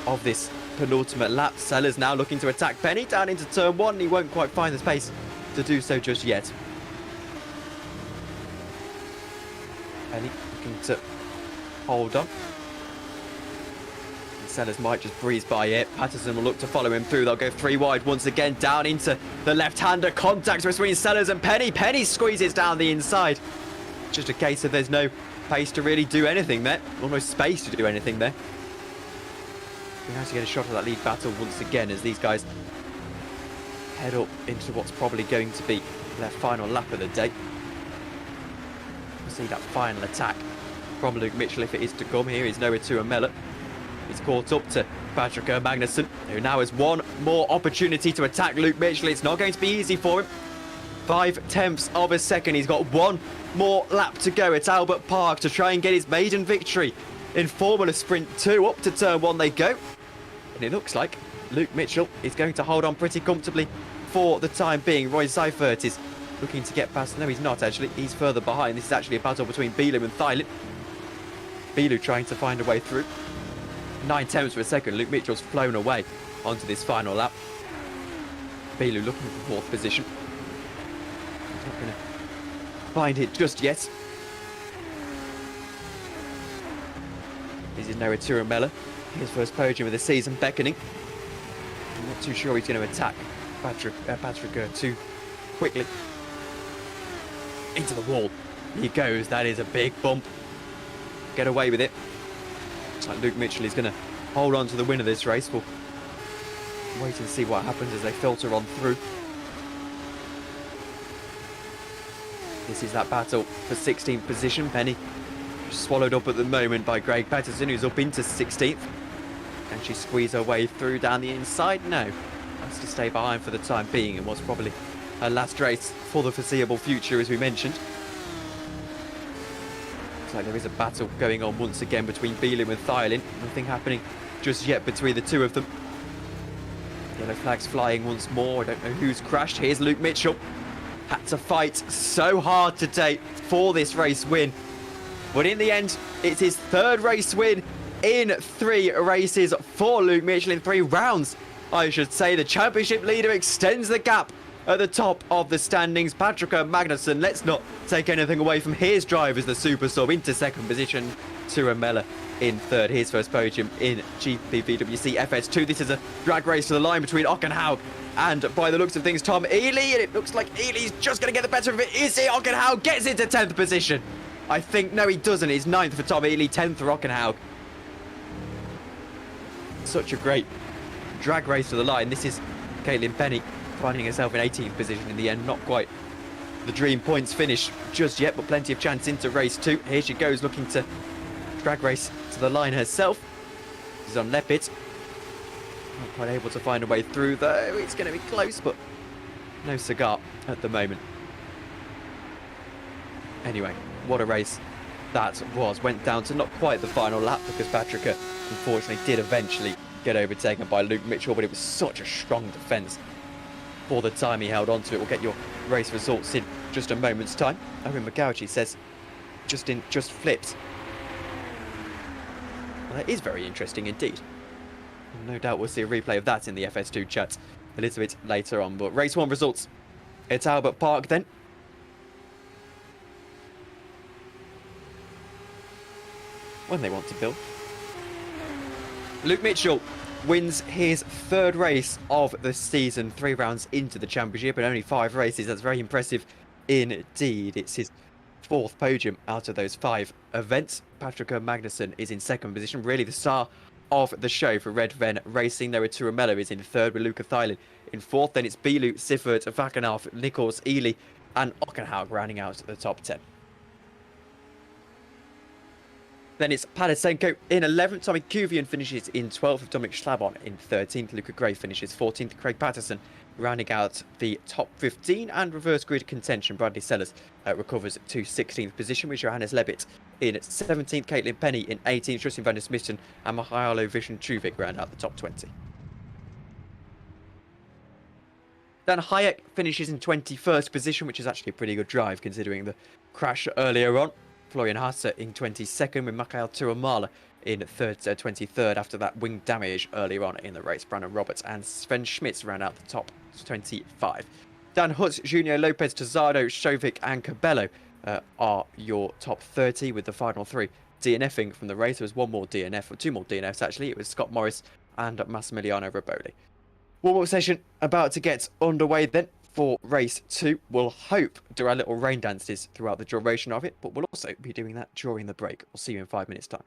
of this penultimate lap. Sellers now looking to attack Penny down into turn 1. He won't quite find the space to do so just yet. Penny looking to hold on. And Sellers might just breeze by it. Patterson will look to follow him through. They'll go 3 wide once again down into the left-hander. Contact between Sellers and Penny. Penny squeezes down the inside. Just a case of there's no pace to really do anything there. Almost space to do anything there. We have to get a shot of that lead battle once again as these guys head up into what's probably going to be their final lap of the day. We'll see that final attack from Luke Mitchell if it is to come. Here is Noah Tuamela. He's caught up to Patrick Magnussen, who now has one more opportunity to attack Luke Mitchell. It's not going to be easy for him. 5 tenths of a second. He's got one more lap to go at Albert Park to try and get his maiden victory in Formula Sprint 2. Up to turn 1 they go. And it looks like Luke Mitchell is going to hold on pretty comfortably for the time being. Roy Seifert is looking to get past. No, he's not actually. He's further behind. This is actually a battle between Bielu and Thailand. Bielu trying to find a way through. 9 tenths of a second. Luke Mitchell's flown away onto this final lap. Bielu looking for 4th position. Not going to find it just yet. This is Noah Tuamela. His first podium of the season beckoning. I'm not too sure he's going to attack Patrick too quickly. Into the wall he goes. That is a big bump. Get away with it. Looks like Luke Mitchell is going to hold on to the win of this race. We'll wait and see what happens as they filter on through. This is that battle for 16th position. Penny swallowed up at the moment by Craig Patterson, who's up into 16th. Can she squeeze her way through down the inside? No. Has to stay behind for the time being, and what's probably her last race for the foreseeable future, as we mentioned. Looks like there is a battle going on once again between Bielu and Thailand. Nothing happening just yet between the two of them. Yellow flags flying once more. I don't know who's crashed. Here's Luke Mitchell. Had to fight so hard today for this race win. But in the end, it's his 3rd race win in 3 races for Luke Mitchell, in 3 rounds, I should say. The championship leader extends the gap at the top of the standings. Patrick Magnussen, let's not take anything away from his drive as the super sub into 2nd position. Tuamela in 3rd, his first podium in GPVWC FS2. This is a drag race to the line between Ockenhaug and, by the looks of things, Tom Ely. And it looks like Ely's just going to get the better of it. Is it? Ockenhaug gets into 10th position. I think, no, he doesn't. He's 9th for Tom Ely, 10th for Ockenhaug. Such a great drag race to the line. This is Caitlin Penny finding herself in 18th position in the end. Not quite the dream points finish just yet, but plenty of chance into race 2. Here she goes, looking to drag race to the line herself. She's on Leopard. Not quite able to find a way through, though. It's going to be close, but no cigar at the moment. Anyway, what a race that was. Went down to not quite the final lap because Patrick unfortunately did eventually get overtaken by Luke Mitchell, but it was such a strong defence for the time he held on to it. We'll get your race results in just a moment's time. Owen McGouchy says, just flips. Well, that is very interesting indeed. No doubt we'll see a replay of that in the FS2 chat a little bit later on. But race 1 results. It's Albert Park then. When they want to build. Luke Mitchell wins his 3rd race of the season, 3 rounds into the championship and only 5 races. That's very impressive indeed. It's his 4th podium out of those 5 events. Patrick Magnussen is in 2nd position, really the star of the show for Red Ven Racing. Noah Turamella is in 3rd with Luca Thailand in 4th. Then it's Bilu, Siffert, Vakenhoff, Nichols, Ely and Ockenhaug rounding out the top 10. Then it's Palasenko in 11th. Tommy Kuvian finishes in 12th with Dominic Schlabon in 13th. Luca Gray finishes 14th. Craig Patterson rounding out the top 15 and reverse grid contention. Bradley Sellers recovers to 16th position with Johannes Levitt in 17th. Caitlin Penny in 18th. Justin van der Smitten and Mihailo Vishen-Chuvik round out the top 20. Dan Hayek finishes in 21st position, which is actually a pretty good drive considering the crash earlier on. Florian Hasse in 22nd with Mikhail Turamala in 23rd after that wing damage earlier on in the race. Brandon Roberts and Sven Schmitz round out the top 25. Dan Hutz, Junior Lopez, Tazardo, Shovik and Cabello are your top 30 with the final 3 DNFing from the race. There was 1 more DNF, or 2 more DNFs actually. It was Scott Morris and Massimiliano Roboli. Warm-up session about to get underway then. For race 2, we'll hope do our little rain dances throughout the duration of it, but we'll also be doing that during the break. We'll see you in 5 minutes' time.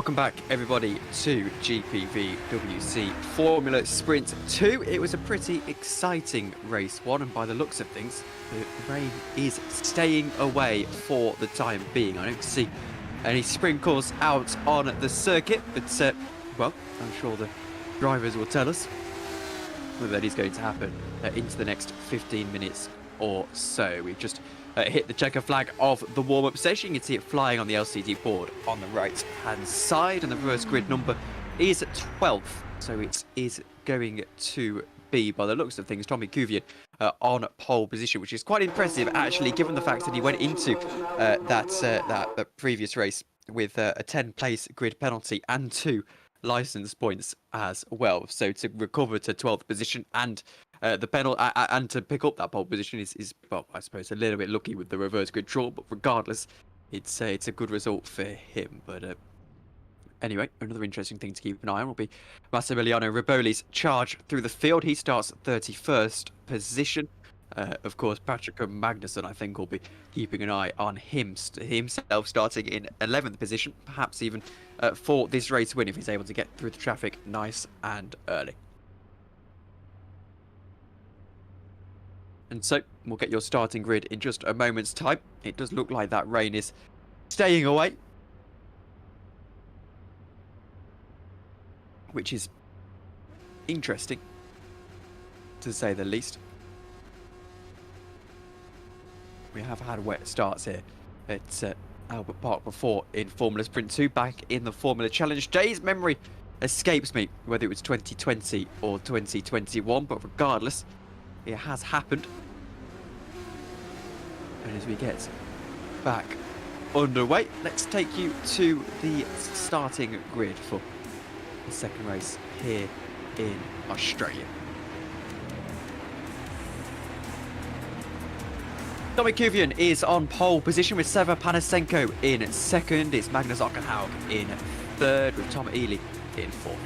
Welcome back, everybody, to GPVWC Formula Sprint 2. It was a pretty exciting race one, and by the looks of things, the rain is staying away for the time being. I don't see any sprinkles out on the circuit, but, well, I'm sure the drivers will tell us whether that is going to happen into the next 15 minutes or so. We've just hit the checker flag of the warm-up session. You can see it flying on the LCD board on the right-hand side, and the reverse grid number is 12th. So it is going to be, by the looks of things, Tommy Cuvier on pole position, which is quite impressive, actually, given the fact that he went into that previous race with a 10-place grid penalty and 2 license points as well. So to recover to 12th position and the penalty and to pick up that pole position is, well, I suppose a little bit lucky with the reverse grid draw, but regardless, it's a good result for him. But anyway, another interesting thing to keep an eye on will be Massimiliano Riboli's charge through the field. He starts 31st position. Of course, Patrick Magnussen, I think, will be keeping an eye on himself, starting in 11th position, perhaps even for this race win if he's able to get through the traffic nice and early. And so, we'll get your starting grid in just a moment's time. It does look like that rain is staying away, which is interesting, to say the least. We have had wet starts here at Albert Park before in Formula Sprint 2, back in the Formula Challenge days. Memory escapes me whether it was 2020 or 2021, but regardless, it has happened. And as we get back underway, let's take you to the starting grid for the second race here in Australia. Tommy Cuvier is on pole position with Seva Panasenko in second. It's Magnus Ockenhaug in third, with Tom Ely in fourth.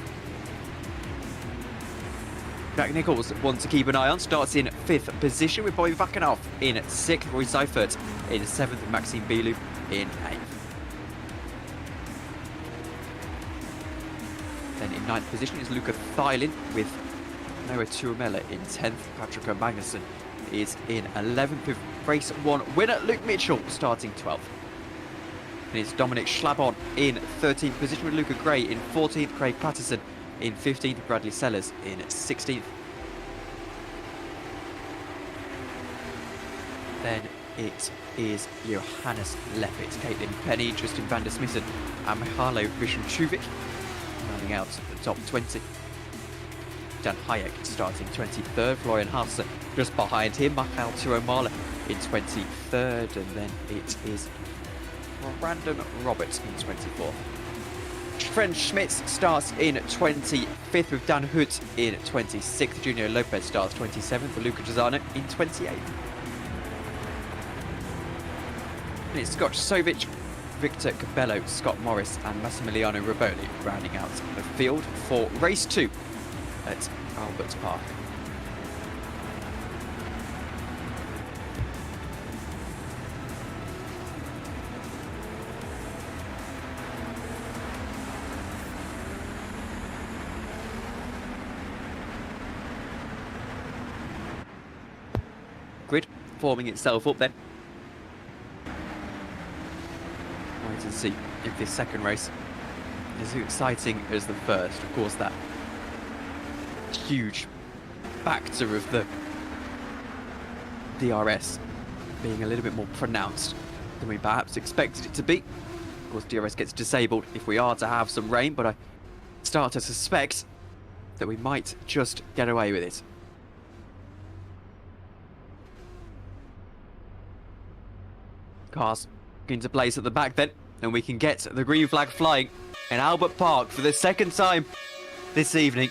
Jack Nicholls, one to keep an eye on, starts in 5th position with Bobby Vakanov in 6th, Roy Seifert in 7th, and Maxime Bilou in 8th. Then in 9th position is Luca Thylin with Noah Turmella in 10th. Patrick Magnussen is in 11th with race 1 winner Luke Mitchell starting 12th. And it's Dominic Schlabon in 13th position with Luca Gray in 14th, Craig Patterson in 15th, Bradley Sellers in 16th. Then it is Johannes Leppit, Caitlin Penny, Justin van der Smissen and Mihailo Vishenchuvic rounding out the top 20. Dan Hayek starting 23rd, Florian Hasse just behind him, Michael Turomala in 23rd, and then it is Brandon Roberts in 24th. French Schmitz starts in 25th with Dan Hood in 26th. Junior Lopez starts 27th with Luca Giussano in 28th. And it's Scott Sovic, Victor Cabello, Scott Morris and Massimiliano Riboli rounding out the field for race 2 at Albert Park. Grid forming itself up then. Wait and see if this second race is as exciting as the first. Of course, that huge factor of the DRS being a little bit more pronounced than we perhaps expected it to be. Of course, DRS gets disabled if we are to have some rain, but I start to suspect that we might just get away with it. Cars into place at the back then, and we can get the green flag flying in Albert Park for the second time this evening.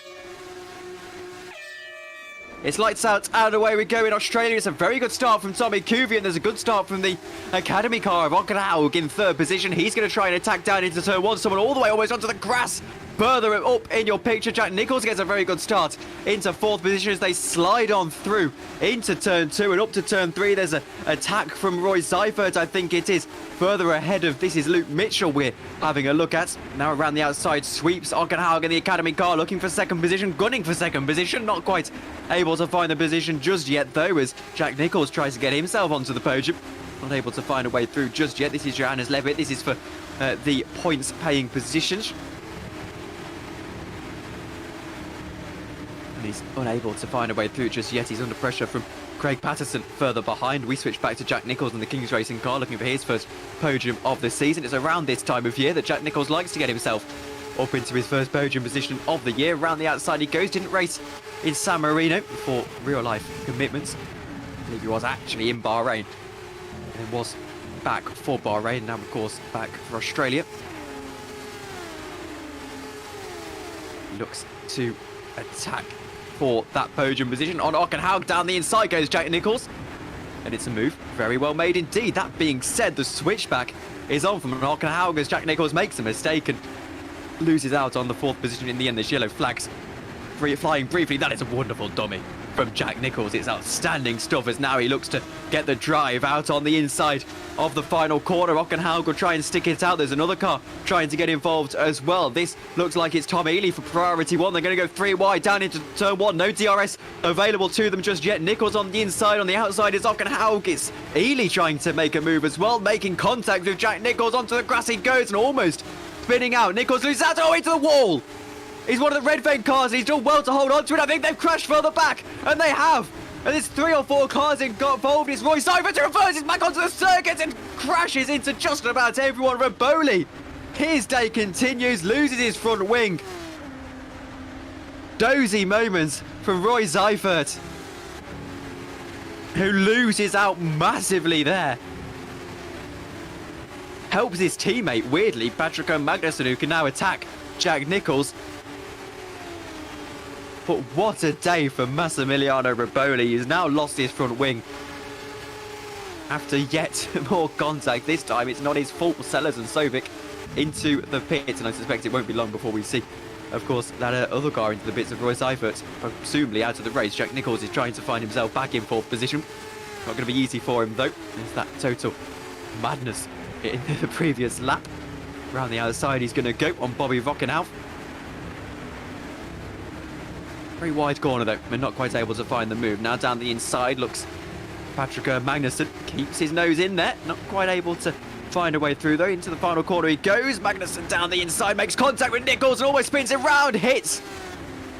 It's lights out and away we go in Australia. It's a very good start from Tommy Cuvier, and there's a good start from the Academy car of Ockenhaug in 3rd position. He's going to try and attack down into turn 1. Someone all the way almost onto the grass further up in your picture. Jack Nicholls gets a very good start into 4th position as they slide on through into turn 2 and up to turn 3. There's an attack from Roy Seifert, I think it is. Further ahead of this is Luke Mitchell we're having a look at. Now around the outside sweeps Ockenhaug in the Academy car looking for 2nd position, gunning for 2nd position. Not quite able to find the position just yet though as Jack Nicholls tries to get himself onto the podium. Not able to find a way through just yet. This is Johannes Levitt. This is for the points paying positions. And he's unable to find a way through just yet. He's under pressure from Craig Patterson further behind. We switch back to Jack Nicholls in the Kings Racing car looking for his first podium of the season. It's around this time of year that Jack Nicholls likes to get himself up into his first podium position of the year. Around the outside he goes. Didn't race in San Marino for real life commitments. I believe he was actually in Bahrain and was back for Bahrain, now of course back for Australia. He looks to attack for that podium position on Ockenhaug. Down the inside goes Jack Nicholls, and it's a move very well made indeed. That being said, the switchback is on from Ockenhaug as Jack Nicholls makes a mistake and loses out on the 4th position in the end. This yellow flag's flying briefly. That is a wonderful dummy from Jack Nicholls. It's outstanding stuff as now he looks to get the drive out on the inside of the final corner. Ockenhaug will try and stick it out. There's another car trying to get involved as well. This looks like it's Tom Ely for priority 1. They're going to go 3 wide down into turn 1. No DRS available to them just yet. Nicholls on the inside. On the outside is Ockenhaug. It's Ely trying to make a move as well, making contact with Jack Nicholls. Onto the grass he goes and almost spinning out. Nicholls loses out into the wall. He's one of the red vane cars and he's done well to hold on to it. I think they've crashed further back, and they have. And there's 3 or 4 cars involved. It's Roy Seifert who reverses back onto the circuit and crashes into just about everyone. Raboli, his day continues, loses his front wing. Dozy moments from Roy Seifert, who loses out massively there. Helps his teammate, weirdly, Patrick Magnussen, who can now attack Jack Nicholls. But what a day for Massimiliano Raboli. He's now lost his front wing after yet more contact. This time it's not his fault. Sellers and Sovic into the pits, and I suspect it won't be long before we see, of course, that other car into the pits of Roy Seifert, presumably out of the race. Jack Nicholls is trying to find himself back in 4th position. Not going to be easy for him though. There's that total madness in the previous lap. Around the outside he's going to go on Bobby Vockenhout. Very wide corner though, we're not quite able to find the move. Now down the inside looks Patrick Magnussen, keeps his nose in there, not quite able to find a way through though. Into the final corner he goes. Magnussen down the inside, makes contact with Nicholls and almost spins it round, hits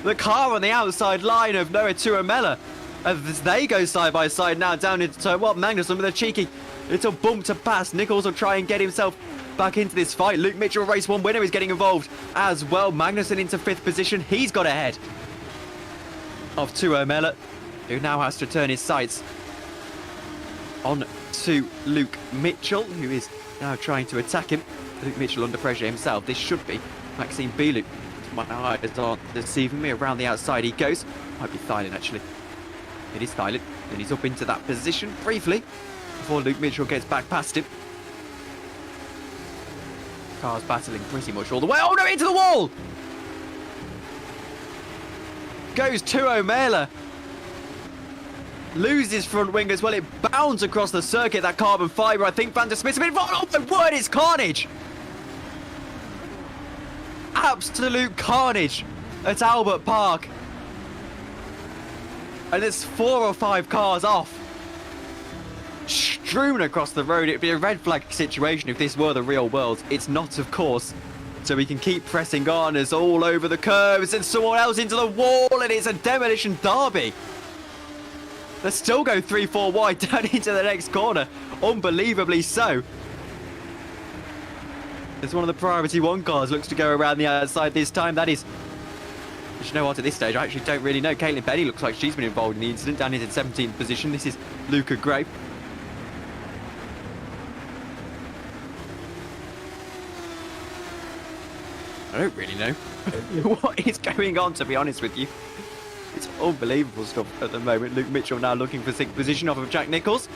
the car on the outside line of Noah Tuamela as they go side by side now down into turn 1. Magnussen with a cheeky little bump to pass. Nicholls will try and get himself back into this fight. Luke Mitchell, race 1 winner, is getting involved as well. Magnussen into 5th position, he's got ahead of Tuamela, who now has to turn his sights on to Luke Mitchell, who is now trying to attack him. Luke Mitchell under pressure himself. This should be Maxime Bilou. My eyes aren't deceiving me. Around the outside he goes. Might be Thailand actually. It is Thailand. And he's up into that position briefly before Luke Mitchell gets back past him. Cars battling pretty much all the way. Oh no, into the wall! Goes Tuamela. Loses front wing as well. It bounds across the circuit, that carbon fibre. I think Van der Smith's been involved. Oh my word, it's carnage. Absolute carnage at Albert Park. And there's 4 or 5 cars off, strewn across the road. It'd be a red flag situation if this were the real world. It's not, of course. So we can keep pressing on as all over the curves and someone else into the wall, and it's a demolition derby. Let's still go 3-4 wide down into the next corner. Unbelievably so. There's one of the priority 1 cars looks to go around the outside this time. That is, you know what, at this stage I actually don't really know. Caitlin Penny looks like she's been involved in the incident, down into 17th position. This is Luca Gray. I don't really know what is going on, to be honest with you. It's unbelievable stuff at the moment. Luke Mitchell now looking for 6th position off of Jack Nicholls.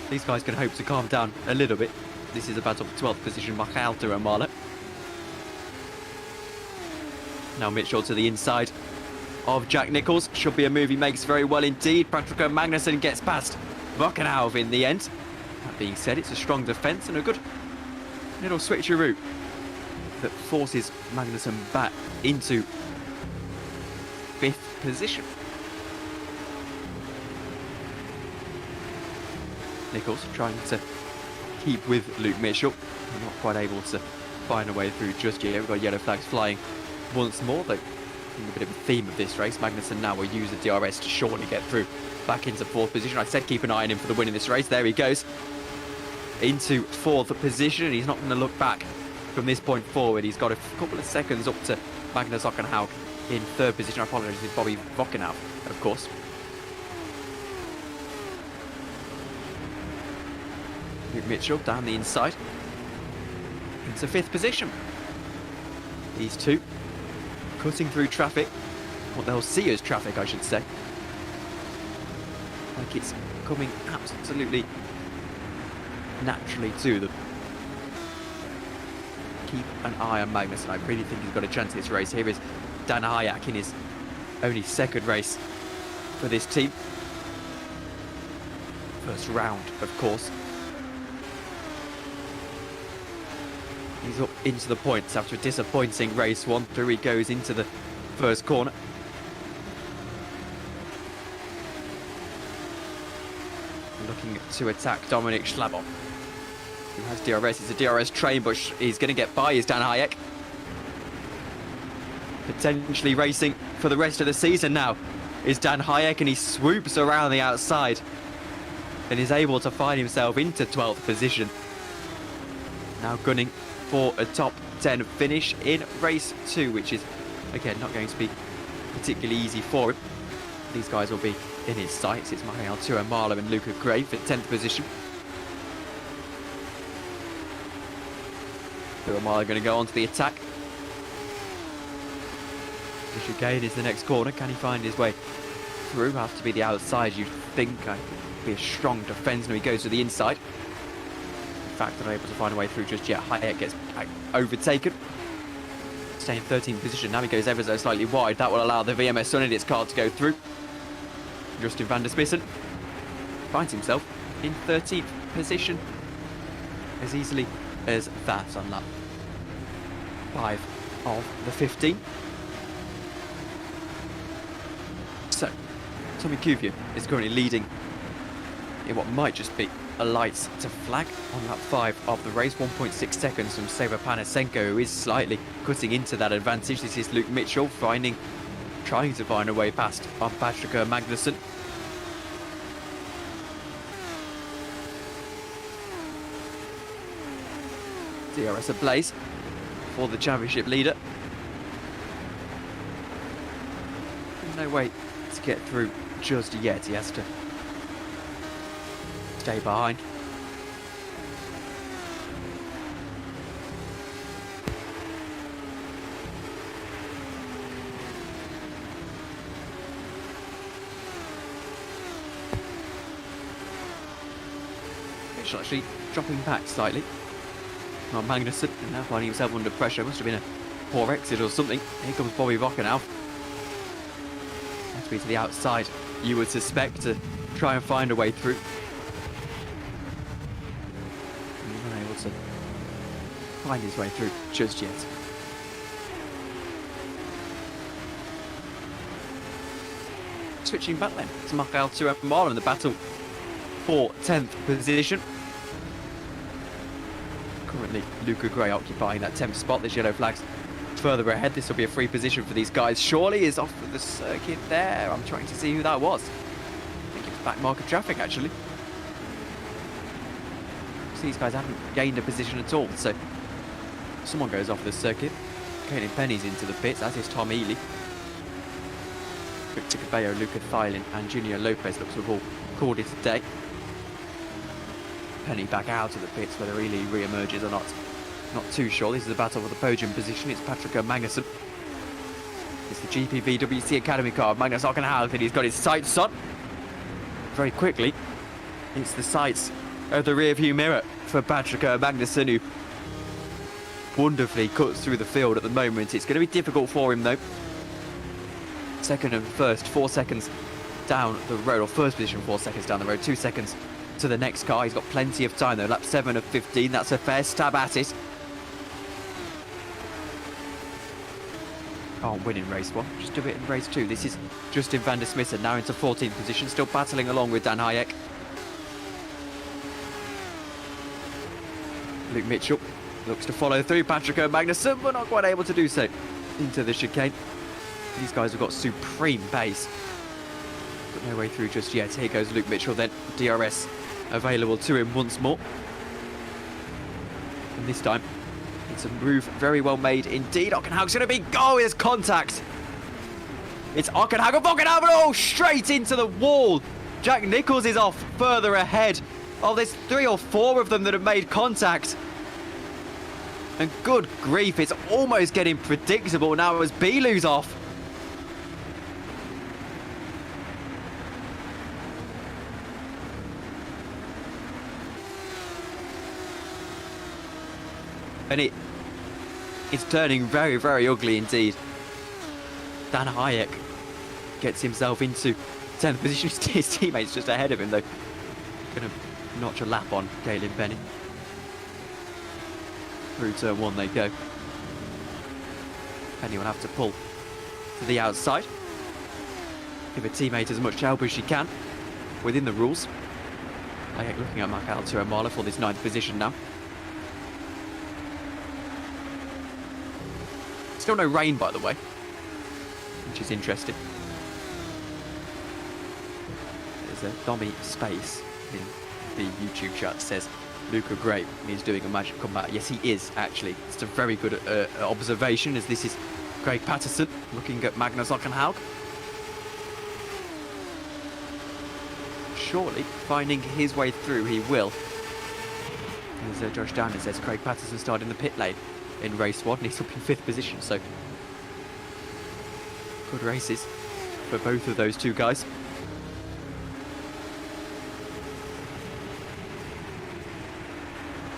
These guys can hope to calm down a little bit. This is about up 12th position, Michael Tuamala. Now Mitchell to the inside of Jack Nicholls. Should be a move he makes very well indeed. Patrick Magnussen gets past Vockenhaug in the end. That being said, it's a strong defence and a good little switcheroo that forces Magnussen back into 5th position. Nicholls trying to keep with Luke Mitchell. Not quite able to find a way through just yet. We've got yellow flags flying once more, though. A bit of a theme of this race. Magnussen now will use the DRS to surely get through back into 4th position. I said keep an eye on him for the win in this race. There he goes into 4th position. He's not going to look back from this point forward. He's got a couple of seconds up to Magnus Vockenhaug in 3rd position. I apologise, it's Bobby Vockenhaug, of course. Luke Mitchell down the inside into 5th position. These two cutting through traffic, what they'll see as traffic, I should say. Like it's coming absolutely naturally to them. Keep an eye on Magnus, and I really think he's got a chance in this race. Here is Dan Hayek in his only 2nd race for this team. First round, of course. He's up into the points after a disappointing race 1. Through he goes into the first corner. Looking to attack Dominik Schlabach, who has DRS. It's a DRS train, but he's going to get by is Dan Hayek. Potentially racing for the rest of the season now is Dan Hayek, and he swoops around the outside and is able to find himself into 12th position. Now gunning for a top 10 finish in race 2, which is, again, not going to be particularly easy for him. These guys will be in his sights. It's Mario Tuamalo and Luca Gray for 10th position. Tuamalo going to go on to the attack. The chicane is the next corner. Can he find his way through? Have to be the outside, you'd think. Be a strong defence. Now he goes to the inside. In fact, not able to find a way through just yet. Hayek gets overtaken. Staying in 13th position. Now he goes ever so slightly wide. That will allow the VMS Sun Edits car to go through. Justin van der Spissen finds himself in 13th position as easily as that on lap 5 of the 15. So, Tommy Cuvier is currently leading in what might just be a lights to flag on lap 5 of the race. 1.6 seconds from Seba Panasenko, who is slightly cutting into that advantage. This is Luke Mitchell trying to find a way past on Patrick Magnussen. DRS ablaze for the championship leader. No way to get through just yet. He has to stay behind. Mitchell actually dropping back slightly. Well, Magnussen now finding himself under pressure. Must have been a poor exit or something. Here comes Bobby Vockenhaug. Has to be to the outside, you would suspect, to try and find a way through. He's not able to find his way through just yet. Switching back then to Michael Tuamalo in the battle for 10th position. Currently, Luca Gray occupying that 10th spot. There's yellow flags further ahead. This will be a free position for these guys. Surely is off of the circuit there. I'm trying to see who that was. I think it was back mark of traffic, actually. So these guys haven't gained a position at all. So someone goes off the circuit. Caden Penny's into the pits, as is Tom Ely. Victor Cabello, Luca Thylin and Junior Lopez looks to have all called it a day. Penny back out of the pits, whether Ely re-emerges or not. Not too sure. This is the battle for the podium position. It's Patrick Magnussen. It's the GPVWC Academy car of Magnus Vockenhaug that he's got his sights on. Very quickly, it's the sights of the rear view mirror for Patrick Magnussen, who wonderfully cuts through the field at the moment. It's going to be difficult for him though. Second and first, 4 seconds down the road, or first position 4 seconds down the road, 2 seconds to the next car. He's got plenty of time though. Lap 7 of 15, that's a fair stab at it. Can't win in race 1, just do it in race 2. This is Justin van der Smissen now into 14th position, still battling along with Dan Hayek. Luke Mitchell looks to follow through Patrick Magnussen, but not quite able to do so into the chicane. These guys have got supreme pace, but no way through just yet. Here goes Luke Mitchell then, DRS available to him once more. And this time, it's a move very well made indeed. Ockenhaug's going to be, oh, there's contact. It's Ockenhaug, oh, straight into the wall. Jack Nicholls is off further ahead. Oh, there's 3 or 4 of them that have made contact. And good grief, it's almost getting predictable now as Bilu's off. And it's turning very, very ugly indeed. Dan Hayek gets himself into 10th position. His teammate's just ahead of him though. Going to notch a lap on Galen Benny. Through turn 1 they go. Penny will have to pull to the outside. Give a teammate as much help as she can within the rules. Hayek looking at Michael Tuamala for this 9th position now. Still no rain, by the way, which is interesting. There's a dummy space in the YouTube chat says Luca Gray is doing a magic combat. Yes, he is actually. It's a very good observation, as this is Craig Patterson looking at Magnus Ockenhaug. Surely finding his way through, he will. As Josh Downer says, Craig Patterson started in the pit lane in race 1, and he's up in 5th position, so good races for both of those two guys.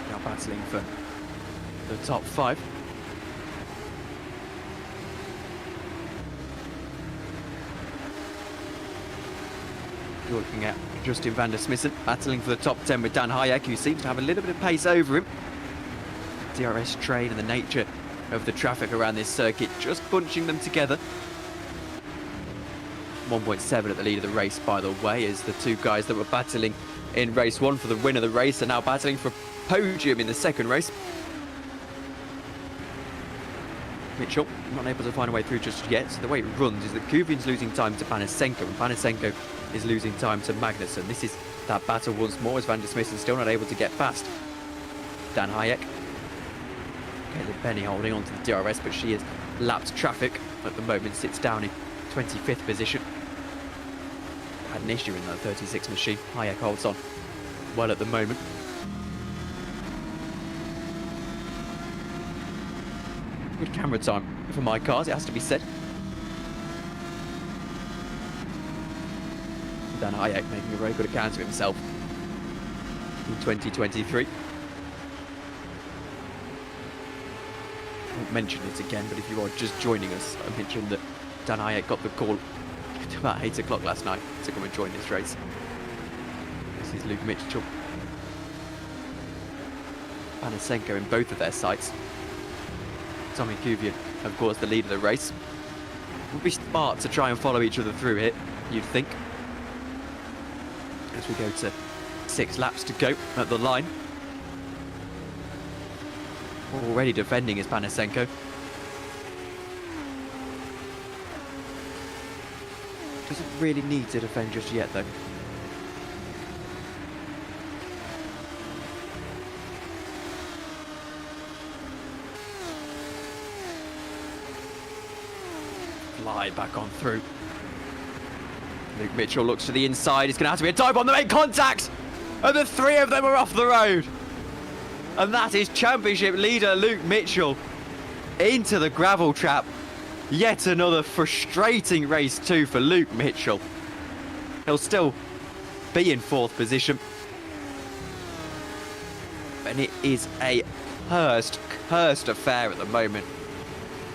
Now battling for the top 5. You're looking at Justin van der Smissen battling for the top 10 with Dan Hayek, who seems to have a little bit of pace over him. DRS train and the nature of the traffic around this circuit just bunching them together. 1.7 at the lead of the race, by the way, as the two guys that were battling in race 1 for the win of the race are now battling for podium in the second race. Mitchell not able to find a way through just yet. So the way it runs is that Kuvin's losing time to Panasenko, and Panasenko is losing time to Magnussen. This is that battle once more, as Van der Smissen is still not able to get past Dan Hayek. Caleb Penny holding on to the DRS, but she has lapped traffic at the moment, sits down in 25th position. Had an issue in that 36 machine. Hayek holds on well at the moment. Good camera time for my cars, it has to be said. Dan Hayek making a very good account of himself in 2023. I won't mention it again, but if you are just joining us, I mentioned that Dan Hayek got the call about 8 o'clock last night to come and join this race. This is Luke Mitchell. Panasenko in both of their sights. Tommy Kuvian, of course, the lead of the race. It would be smart to try and follow each other through here, you'd think. As we go to 6 laps to go at the line. Already defending is Panasenko. Doesn't really need to defend just yet, though. Fly back on through. Luke Mitchell looks to the inside. It's going to have to be a dive bomb. They make contact! And the 3 of them are off the road. And that is championship leader Luke Mitchell into the gravel trap. Yet another frustrating race 2 for Luke Mitchell. He'll still be in 4th position. And it is a worst affair at the moment.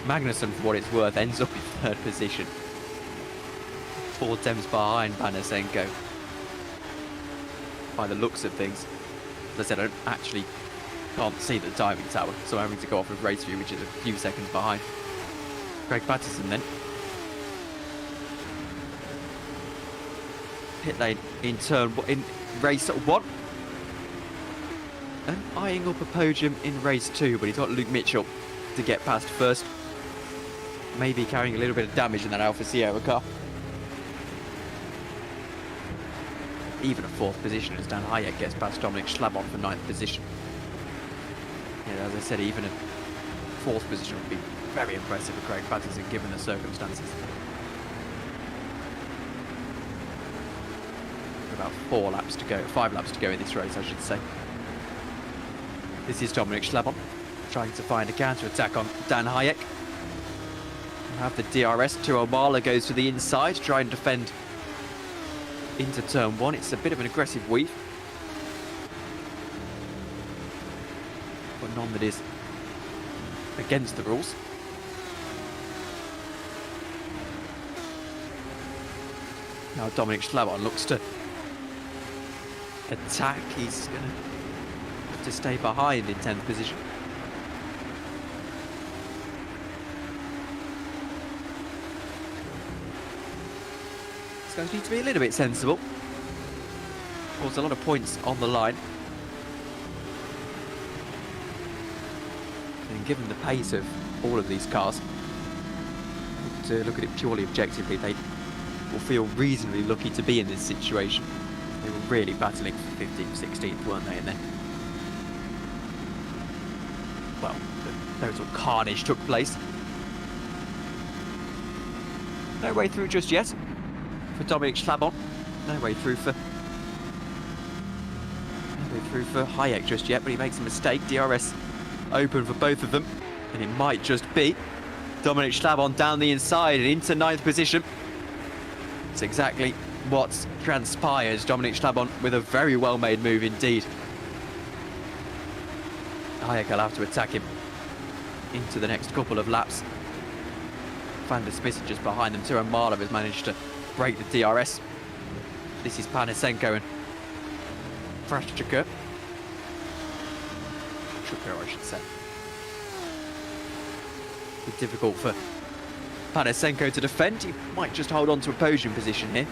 Magnussen, for what it's worth, ends up in third position. 4 tenths behind Panasenko. By the looks of things. As I said, I can't see the timing tower, so I'm having to go off of race view, which is a few seconds behind. Craig Patterson then. Pit lane in race 1. And eyeing up a podium in race 2, but he's got Luke Mitchell to get past first. Maybe carrying a little bit of damage in that Alfa Sierra car. Even a 4th position as Dan Hayek gets past Dominic Schlabon for 9th position. Yeah, as I said, even a 4th position would be very impressive for Craig Patterson given the circumstances. About 5 laps to go in this race, I should say. This is Dominic Schlabon trying to find a counter-attack on Dan Hayek. We have the DRS. Tuomala goes to the inside, try and defend into turn 1. It's a bit of an aggressive weave, but none that is against the rules. Now Dominic Schlabon looks to attack. He's going to have to stay behind in 10th position. These guys need to be a little bit sensible. Of course, a lot of points on the line. And given the pace of all of these cars, to look at it purely objectively, they will feel reasonably lucky to be in this situation. They were really battling for 15th, 16th, weren't they? And then, well, the total carnage took place. No way through just yet for Dominic Schlabon. No way through for Hayek just yet, but he makes a mistake. DRS open for both of them, and it might just be Dominic Schlabon down the inside and into 9th position. It's exactly what transpires. Dominic Schlabon with a very well-made move indeed. Hayek will have to attack him into the next couple of laps. Van der Spissen just behind them. Tuomala has managed to break the DRS. This is Panasenko and Frashchuk, I should say. It's difficult for Panasenko to defend. He might just hold on to a podium position here.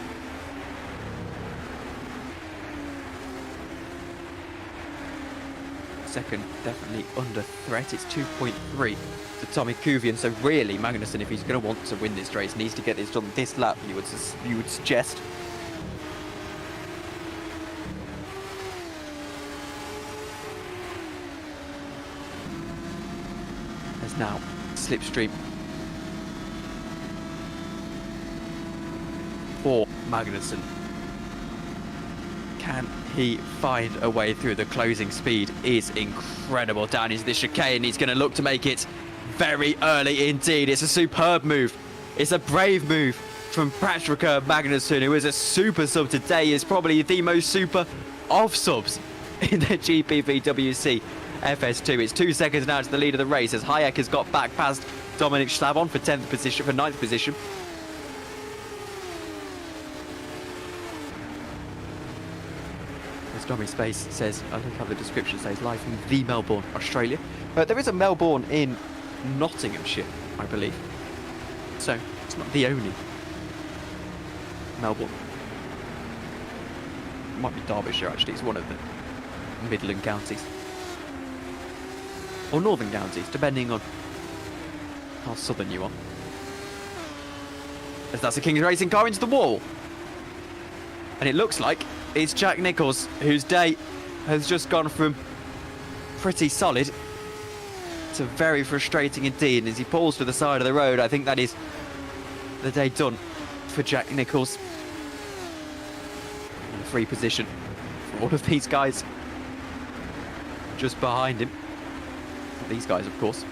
Second definitely under threat. It's 2.3 to Tommy Kuvian. So really, Magnussen, if he's going to want to win this race, needs to get this done this lap, you would suggest. There's now slipstream for Magnussen. Can he find a way through? The closing speed is incredible down into the chicane. He's going to look to make it very early indeed. It's a superb move. It's a brave move from Patrick Magnussen, who is a super sub today. He is probably the most super of subs in the GPVWC FS2. It's 2 seconds now to the lead of the race as Hayek has got back past Dominic Schlabon for 10th position, for 9th position. As Dommy Space says, I look how the description says, live from the Melbourne, Australia. But there is a Melbourne in Nottinghamshire, I believe. So it's not the only Melbourne. It might be Derbyshire actually, it's one of the Midland counties. Or northern counties, depending on how southern you are. As that's a King's Racing car into the wall. And it looks like it's Jack Nicholls, whose day has just gone from pretty solid to very frustrating indeed. And as he pulls to the side of the road, I think that is the day done for Jack Nicholls. In a free position for all of these guys just behind him. These guys, of course.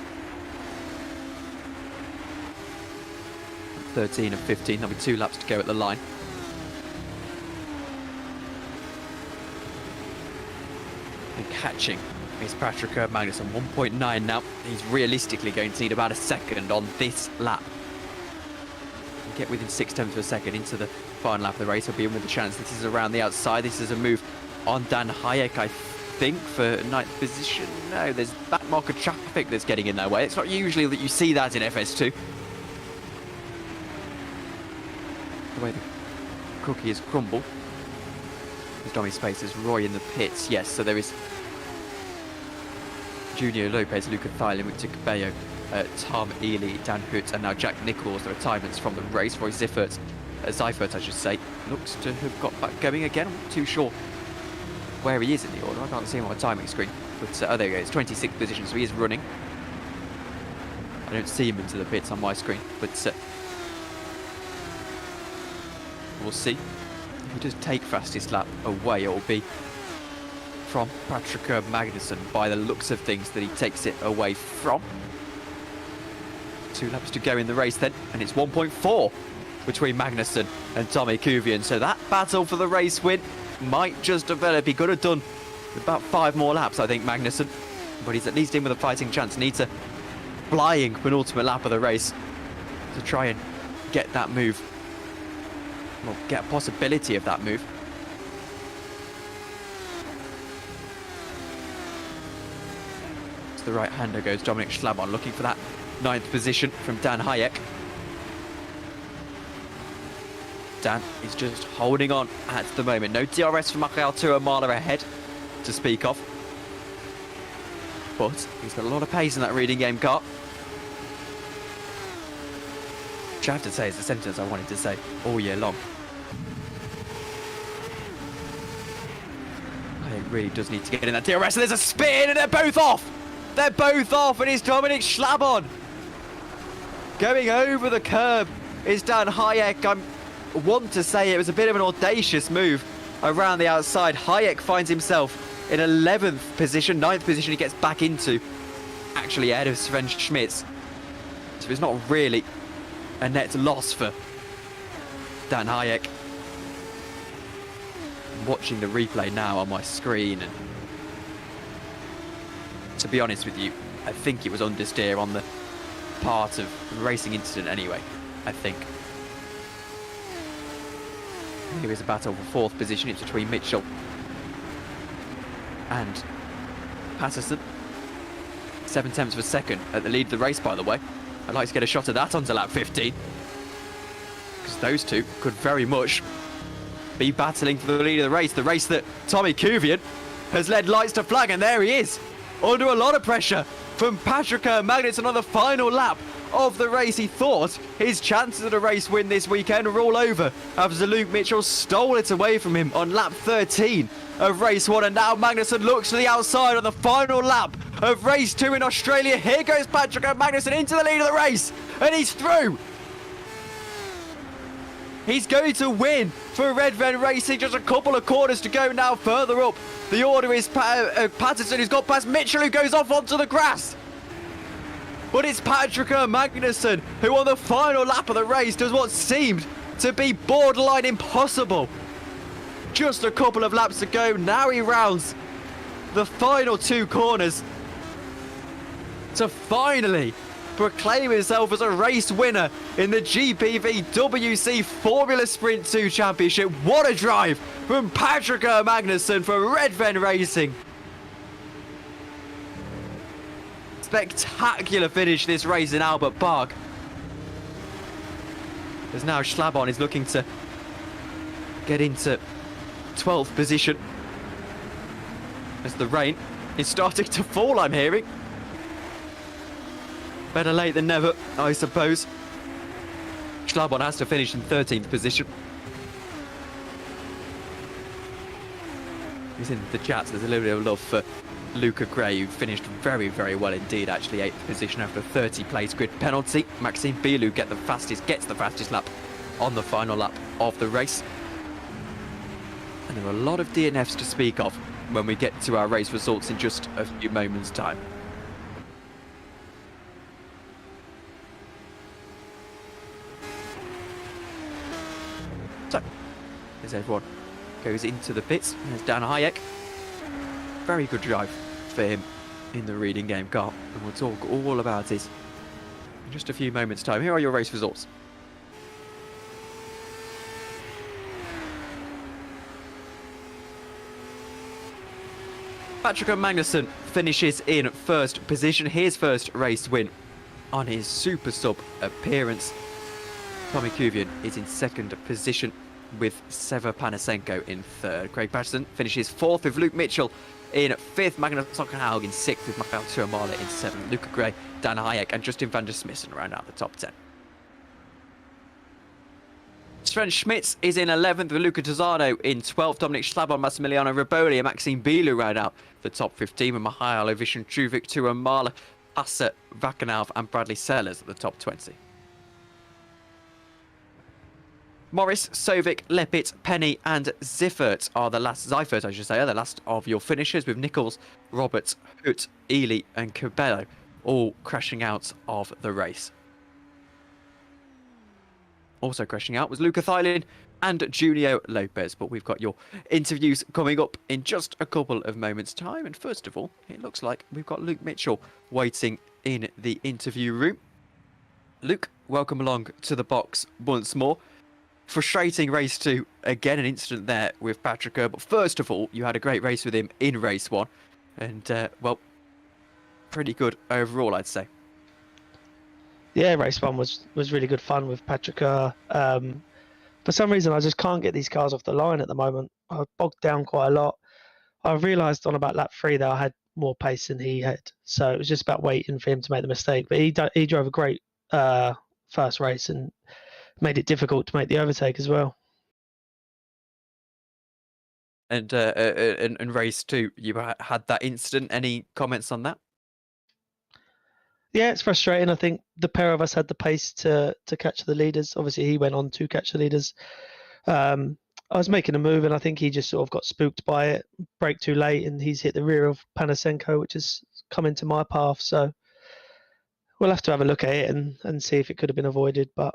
13 and 15, there'll be 2 laps to go at the line. And catching is Patrick Magnusson. 1.9 now. He's realistically going to need about a second on this lap. Get within 0.6 of a second into the final lap of the race. He'll be in with a chance. This is around the outside. This is a move on Dan Hayek, I think, for 9th position. No, there's back marker traffic that's getting in their way. It's not usually that you see that in FS2. The way the cookie is crumbled. There's dummy spaces. Roy in the pits. Yes, so there is Junior Lopez, Luca Thielen, Victor Cabello, Tom Ely, Dan Hoot, and now Jack Nichols, the retirements from the race. Roy Seifert, I should say, looks to have got back going again. I'm not too sure where he is in the order. I can't see him on my timing screen. But oh, there he goes, 26th position, so he is running. I don't see him into the pits on my screen, but we'll see. If he does take fastest lap away, it will be from Patrick Magnusson by the looks of things that he takes it away from. 2 laps to go in the race then, and it's 1.4 between Magnusson and Tommy Kuvian. So that battle for the race win might just develop. He could have done with about 5 more laps, I think, Magnusson, but he's at least in with a fighting chance. Needs a flying penultimate lap of the race to try and get that move, well, get a possibility of that move. To the right hander goes Dominic Schlabon, looking for that 9th position from Dan Hayek. Dan is just holding on at the moment. No DRS from Michael Tuamala ahead to speak of. But he's got a lot of pace in that reading game car. Which I have to say is the sentence I wanted to say all year long. It really does need to get in that DRS. And there's a spin and they're both off. They're both off, and it's Dominic Schlabon. Going over the curb is Dan Hayek. I want to say it was a bit of an audacious move around the outside. Hayek finds himself in 11th position, 9th position he gets back into, actually ahead of Sven Schmitz. So it's not really a net loss for Dan Hayek. I'm watching the replay now on my screen, and to be honest with you, I think it was understeer on the part of the racing incident anyway, I think. Here is a battle for 4th position. It's between Mitchell and Patterson. 0.7 of a second at the lead of the race, by the way. I'd like to get a shot of that onto lap 15, because those two could very much be battling for the lead of the race that Tommy Kuvian has led lights to flag, and there he is, under a lot of pressure from Patrick Magnusson on the final lap of the race. He thought his chances of a race win this weekend were all over after Luke Mitchell stole it away from him on lap 13 of race 1, and now Magnusson looks to the outside on the final lap of race 2 in Australia. Here goes Patrick Magnusson into the lead of the race, and he's through. He's going to win for Red Ven Racing. Just a couple of corners to go now. Further up the order is Patterson, who's got past Mitchell, who goes off onto the grass. But it's Patrick Magnusson who on the final lap of the race does what seemed to be borderline impossible. Just a couple of laps to go. Now he rounds the final 2 corners to finally proclaim himself as a race winner in the GPVWC Formula Sprint 2 Championship. What a drive from Patrick Magnusson for Red Ven Racing. Spectacular finish this race in Albert Park. As now Schlabon is looking to get into 12th position as the rain is starting to fall, I'm hearing. Better late than never, I suppose. Schlabon has to finish in 13th position. He's in the chats. There's a little bit of love for Luca Gray, who finished very, very well indeed, actually. 8th position after a 30 place grid penalty. Maxime Bilou gets the fastest lap on the final lap of the race. And there are a lot of DNFs to speak of when we get to our race results in just a few moments' time. So, as everyone goes into the pits, there's Dan Hayek. Very good drive for him in the reading game, Carl, and we'll talk all about it in just a few moments' time. Here are your race results. Patrick Magnusson finishes in first position, his first race win on his Super Sub appearance. Tommy Kuvian is in second position with Seva Panasenko in third. Craig Patterson finishes fourth with Luke Mitchell in fifth. Magnus Sockenhaug in sixth with Michael Tuamala in seventh. Luca Gray, Dan Hayek and Justin van der Smissen round out the top 10. Sven Schmitz is in 11th with Luca Tosano in 12th. Dominic Schlabon, Massimiliano Riboli and Maxime Bilu round out the top 15 with Mihailo Vishenchuvik, Tuamala, Asa Vakanalv and Bradley Sellers at the top 20. Morris, Sovic, Leppit, Penny and Ziffert are the last, Seifert I should say, are the last of your finishers, with Nichols, Roberts, Hoot, Ely and Cabello all crashing out of the race. Also crashing out was Luca Thylin and Junio Lopez, but we've got your interviews coming up in just a couple of moments' time. And first of all, it looks like we've got Luke Mitchell waiting in the interview room. Luke, welcome along to the box once more. Frustrating race 2, again an incident there with Patrick Kerr, but first of all, you had a great race with him in race 1, and well, pretty good overall, I'd say. Yeah, race 1 was really good fun with Patrick Kerr. For some reason, I just can't get these cars off the line at the moment. I bogged down quite a lot. I realised on about lap 3 that I had more pace than he had, so it was just about waiting for him to make the mistake. But he drove a great first race and made it difficult to make the overtake as well. And in race 2, you had that incident. Any comments on that? Yeah, it's frustrating. I think the pair of us had the pace to catch the leaders. Obviously, he went on to catch the leaders. I was making a move, and I think he just sort of got spooked by it, braked too late, and he's hit the rear of Panasenko, which has come into my path. So we'll have to have a look at it and see if it could have been avoided. But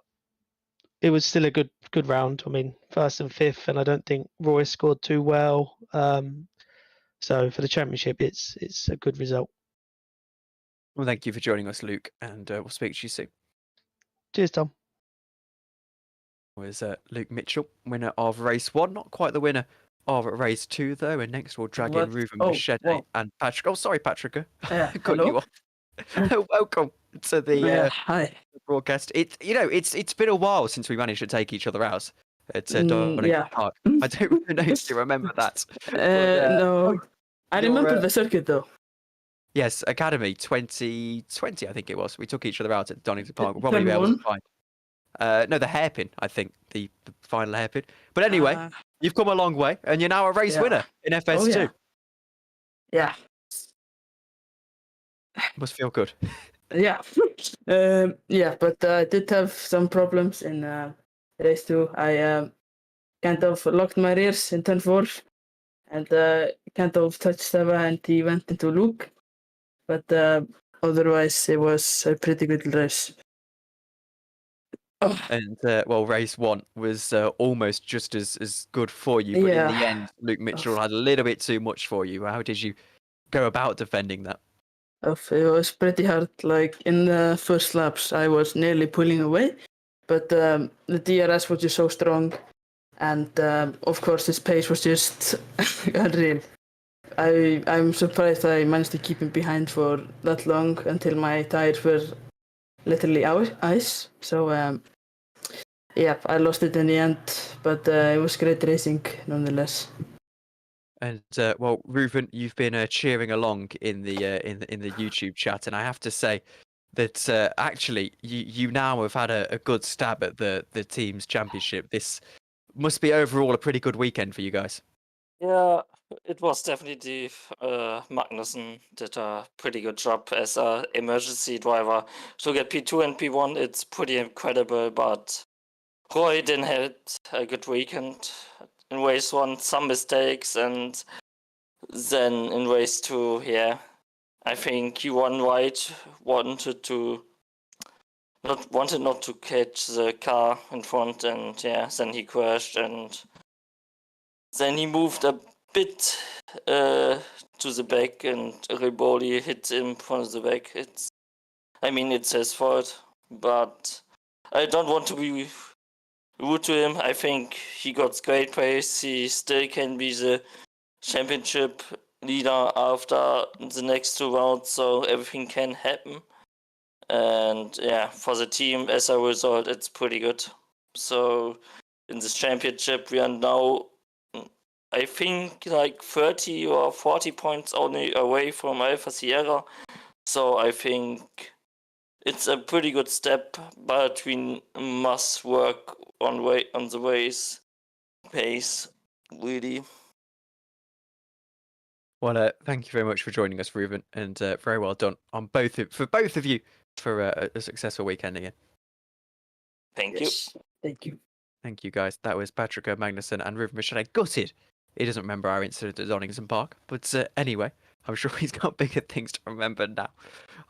it was still a good round. I mean, first and fifth, and I don't think Roy scored too well. So for the championship, it's a good result. Well, thank you for joining us, Luke, and we'll speak to you soon. Cheers, Tom. Was Luke Mitchell, winner of race 1, not quite the winner of race 2 though. And next we'll drag in Ruben Machete and Patrick. Oh, sorry, Patrick. Cut you off. Welcome to the hi broadcast. It's been a while since we managed to take each other out at Donington Park. I don't know if you remember that. No, I remember the circuit though. Yes, Academy 2020, I think it was. We took each other out at Donington Park. We'll probably be able to find. No, the hairpin, I think, the final hairpin. But anyway, you've come a long way, and you're now a race winner in FS2. Yeah. Must feel good. Yeah. But I did have some problems in race 2. I kind of locked my rears in turn 4, and kind of touched Seva, and he went into Luke. But otherwise, it was a pretty good race. And race 1 was almost just as good for you, but in the end, Luke Mitchell had a little bit too much for you. How did you go about defending that? It was pretty hard. Like in the first laps, I was nearly pulling away, but the DRS was just so strong, and of course his pace was just unreal. I'm surprised I managed to keep him behind for that long until my tires were literally ice. So I lost it in the end, but it was great racing nonetheless. And Ruben, you've been cheering along in the YouTube chat, and I have to say that actually you now have had a good stab at the team's championship. This must be overall a pretty good weekend for you guys. Yeah, it was definitely Magnussen did a pretty good job as an emergency driver to get P2 and P1. It's pretty incredible, but Roy didn't have a good weekend. In race 1, some mistakes, and then in race 2, I think he won right, wanted not to catch the car in front, and then he crashed, and then he moved bit to the back, and Riboli hit him from the back. It's his fault, but I don't want to be rude to him. I think he got great praise. He still can be the championship leader after the next 2 rounds, so everything can happen. And yeah, for the team, as a result, it's pretty good. So in this championship, we are now, I think, like 30 or 40 points only away from Alpha Sierra. So I think it's a pretty good step, but we must work on the race pace, really. Well, thank you very much for joining us, Ruben, and very well done on both of you for a successful weekend again. Thank Yes. you. Thank you. Thank you, guys. That was Patrick Magnussen and Ruben Michelet. Gutted he doesn't remember our incident at Donington Park, but anyway, I'm sure he's got bigger things to remember now.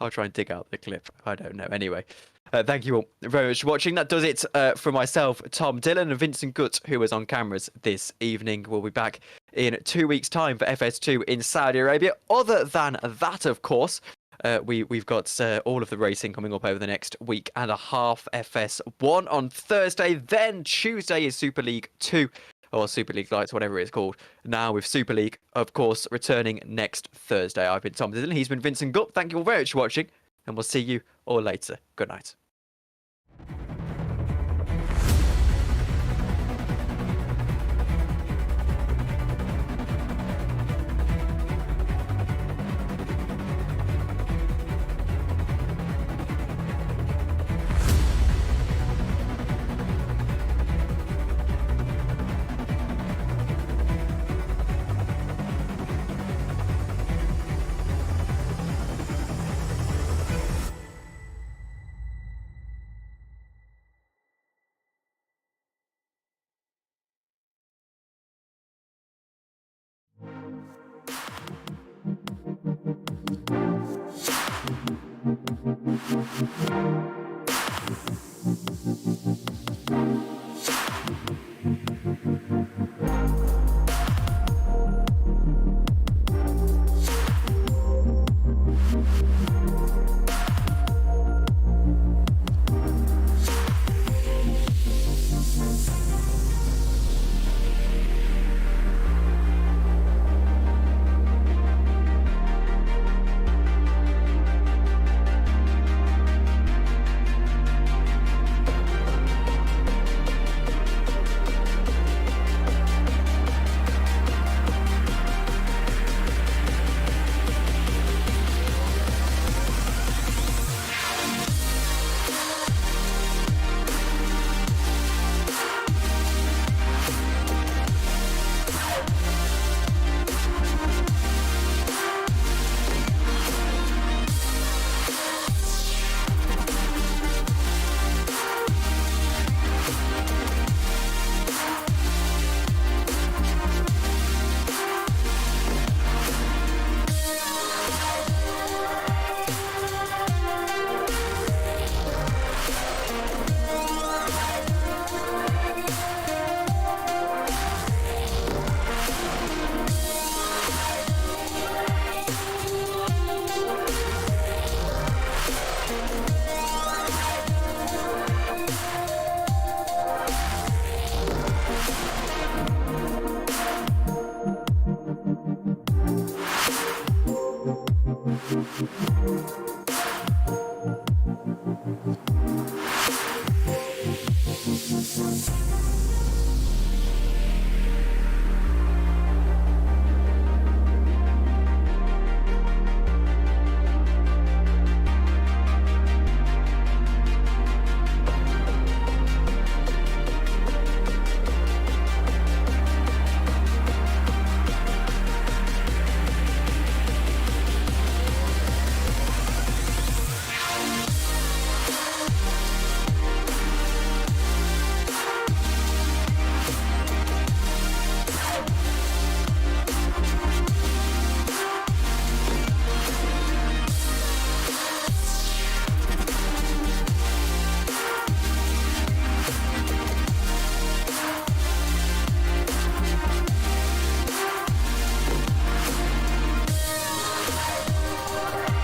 I'll try and dig out the clip. I don't know. Anyway, thank you all very much for watching. That does it for myself, Tom Dillon, and Vincent Gutt, who was on cameras this evening. We'll be back in 2 weeks' time for FS2 in Saudi Arabia. Other than that, of course, we've got all of the racing coming up over the next week and a half. FS1 on Thursday, then Tuesday is Super League 2. Or Super League Lights, whatever it's called. Now with Super League, of course, returning next Thursday. I've been Tom Dillon. He's been Vincent Gutt. Thank you all very much for watching, and we'll see you all later. Good night.